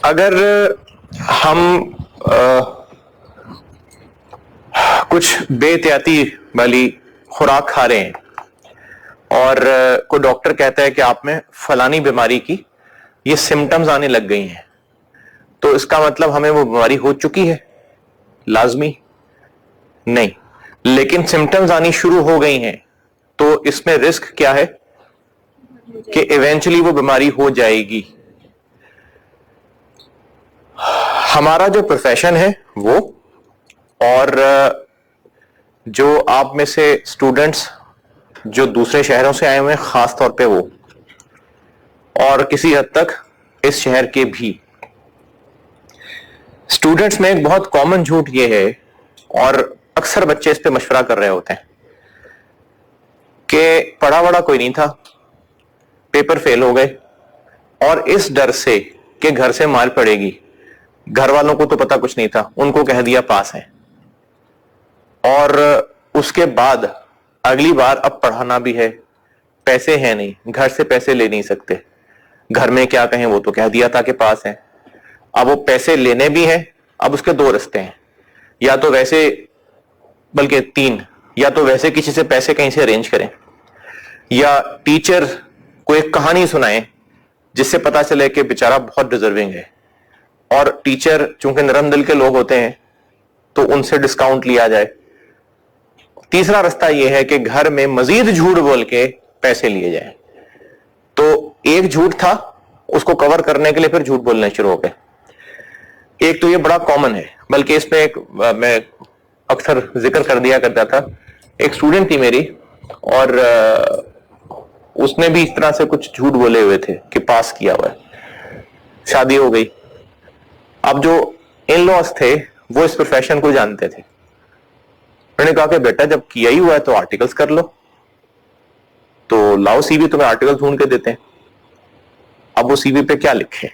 अगर हम कुछ बेहतियाती वाली खुराक खा रहे हैं और कोई डॉक्टर कहता है कि आप में फलानी बीमारी की ये सिम्टम्स आने लग गई हैं, तो इसका मतलब हमें वो बीमारी हो चुकी है? लाजमी नहीं, लेकिन सिम्टम्स आनी शुरू हो गई हैं तो इसमें रिस्क क्या है कि इवेंचुअली वो बीमारी हो जाएगी। हमारा जो प्रोफेशन है वो, और जो आप में से स्टूडेंट्स जो दूसरे शहरों से आए हुए हैं खास तौर पे वो, और किसी हद तक इस शहर के भी स्टूडेंट्स में एक बहुत कॉमन झूठ ये है, और अक्सर बच्चे इस पे मशवरा कर रहे होते हैं कि पढ़ा वड़ा कोई नहीं था, पेपर फेल हो गए, और इस डर से कि घर से मार पड़ेगी, घर वालों को तो पता कुछ नहीं था, उनको कह दिया पास है, और उसके बाद अगली बार अब पढ़ाना भी है, पैसे हैं नहीं, घर से पैसे ले नहीं सकते, घर में क्या कहें, वो तो कह दिया था कि पास है। अब वो पैसे लेने भी हैं, अब उसके दो रास्ते हैं, या तो वैसे, बल्कि तीन, या तो वैसे किसी से पैसे कहीं से अरेंज करें, या टीचर को एक कहानी सुनाएं जिससे पता चले कि बेचारा बहुत डिजर्विंग है, और टीचर चूंकि नरम दिल के लोग होते हैं तो उनसे डिस्काउंट लिया जाए। तीसरा रास्ता यह है कि घर में मजीद झूठ बोल के पैसे लिए जाए। तो एक झूठ था, उसको कवर करने के लिए फिर झूठ बोलने शुरू हो गए। एक तो ये बड़ा कॉमन है, बल्कि इसमें एक मैं अक्सर जिक्र कर दिया करता था, एक स्टूडेंट थी मेरी, और उसने भी इस तरह से कुछ झूठ बोले हुए थे कि पास किया हुआ है, शादी हो गई। अब जो इन लॉज थे वो इस प्रोफेशन को जानते थे, उन्होंने कहा कि बेटा जब किया ही हुआ है तो आर्टिकल्स कर लो, तो लाओ सीवी, तुम्हें आर्टिकल ढूंढ के देते हैं। अब वो सीवी पे क्या लिखे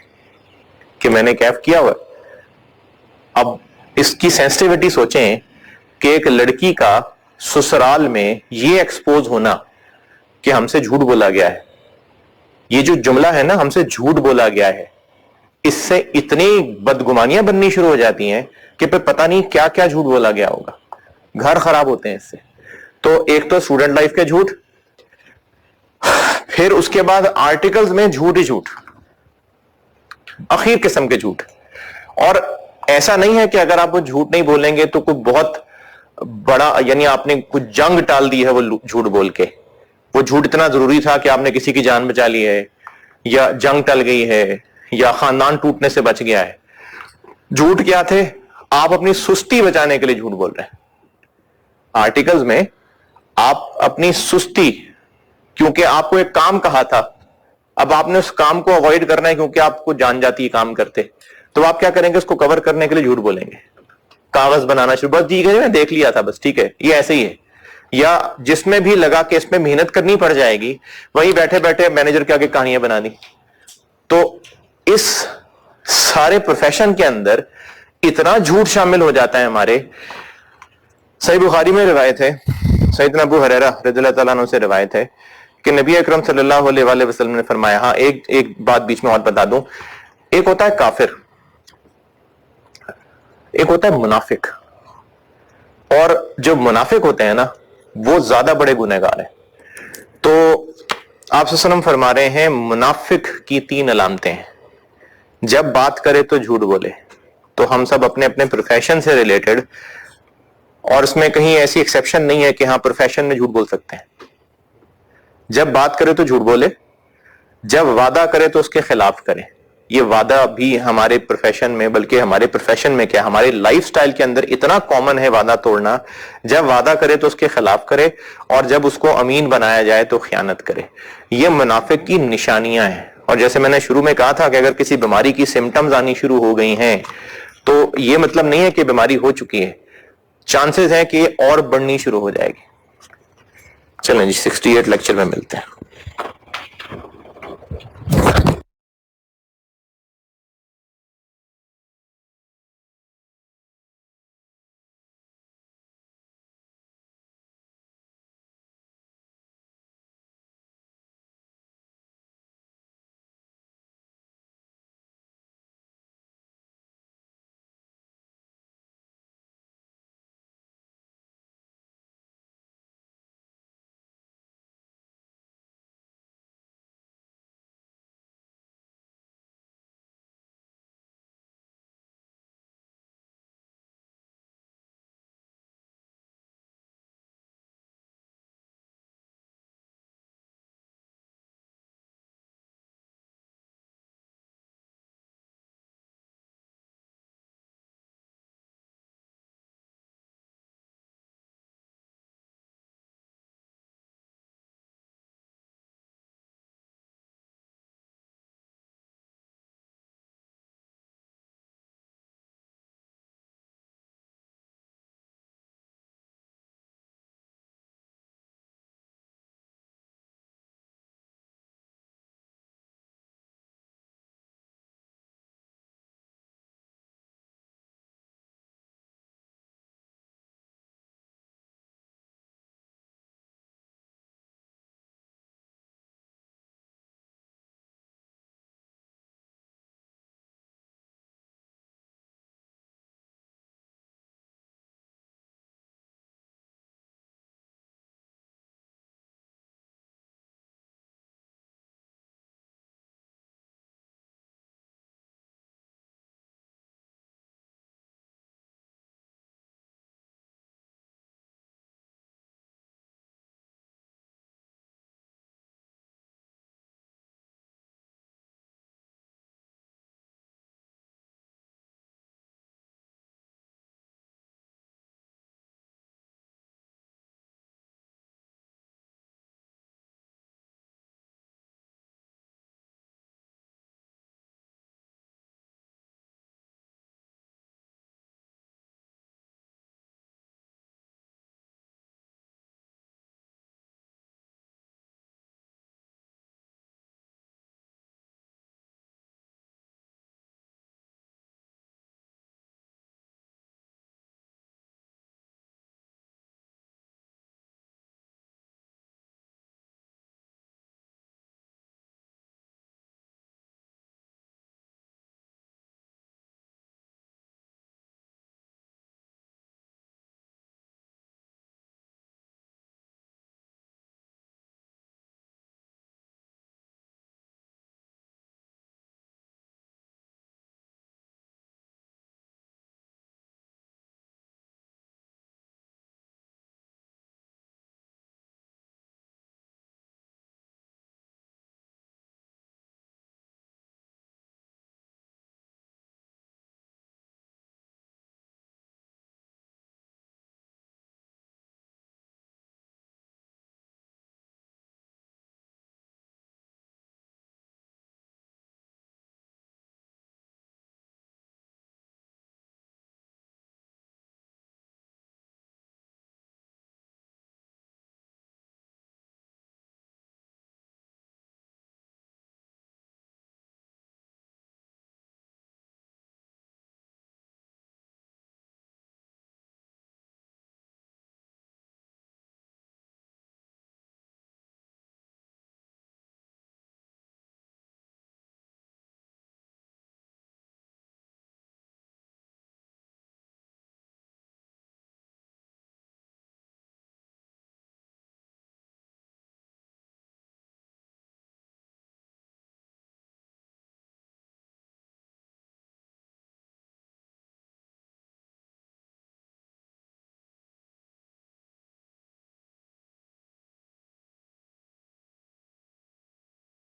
कि मैंने कैफ किया हुआ है। अब इसकी सेंसिटिविटी सोचें कि एक लड़की का ससुराल में ये एक्सपोज होना कि हमसे झूठ बोला गया है, ये जो जुमला है ना, हमसे झूठ बोला गया है, इससे इतनी बदगुमानियां बननी शुरू हो जाती हैं कि फिर पता नहीं क्या क्या झूठ बोला गया होगा, घर खराब होते हैं इससे। तो एक तो स्टूडेंट लाइफ के झूठ, फिर उसके बाद आर्टिकल्स में झूठ ही झूठ, अखीर किस्म के झूठ। और ऐसा नहीं है कि अगर आप वो झूठ नहीं बोलेंगे तो कोई बहुत बड़ा, यानी आपने कुछ जंग टाल दी है वो झूठ बोल के, वो झूठ इतना जरूरी था कि आपने किसी की जान बचा ली है, या जंग टल गई है, या खानदान टूटने से बच गया है। झूठ क्या थे? आप अपनी सुस्ती बचाने के लिए झूठ बोल रहे हैं। आर्टिकल्स में आप अपनी सुस्ती, क्योंकि आपको एक काम कहा था, अब आपने उस काम को अवॉइड करना है क्योंकि आपको जान जाती है काम करते, तो आप क्या करेंगे? उसको कवर करने के लिए झूठ बोलेंगे, कागज बनाना शुरू, बस ठीक है मैं देख लिया था, बस ठीक है ये ऐसे ही है। या जिसमें भी लगा कि इसमें मेहनत करनी पड़ जाएगी, वहीं बैठे बैठे मैनेजर के आगे कहानियां बना दी। तो इस सारे प्रोफेशन के अंदर इतना झूठ शामिल हो जाता है हमारे। सही बुखारी में रिवायत है, सैयदना अबू हुरैरा रज़ियल्लाहु ताला अन्हु से रिवायत है कि नबी अकरम सल्लल्लाहु अलैहि वसल्लम ने फरमाया, हाँ एक बात बीच में और बता दूं, एक होता है काफिर, एक होता है मुनाफिक, और जो मुनाफिक होते हैं ना वो ज्यादा बड़े गुनहगार हैं। तो आप सल्लल्लाहु फरमा रहे हैं मुनाफिक की 3 अलामतें हैं, जब बात करे तो झूठ बोले। तो हम सब अपने अपने प्रोफेशन से रिलेटेड, और इसमें कहीं ऐसी एक्सेप्शन नहीं है कि हाँ प्रोफेशन में झूठ बोल सकते हैं, जब बात करे तो झूठ बोले, जब वादा करे तो उसके खिलाफ करे। ये वादा भी हमारे प्रोफेशन में, बल्कि हमारे प्रोफेशन में क्या, हमारे लाइफस्टाइल के अंदर इतना कॉमन है वादा तोड़ना। जब वादा करे तो उसके खिलाफ करे, और जब उसको अमीन बनाया जाए तो खयानत करे। ये मुनाफिक की निशानियां हैं। और जैसे मैंने शुरू में कहा था कि अगर किसी बीमारी की सिम्टम्स आनी शुरू हो गई हैं तो ये मतलब नहीं है कि बीमारी हो चुकी है, चांसेस है कि और बढ़नी शुरू हो जाएगी। चलें जी, 68 लेक्चर में मिलते हैं।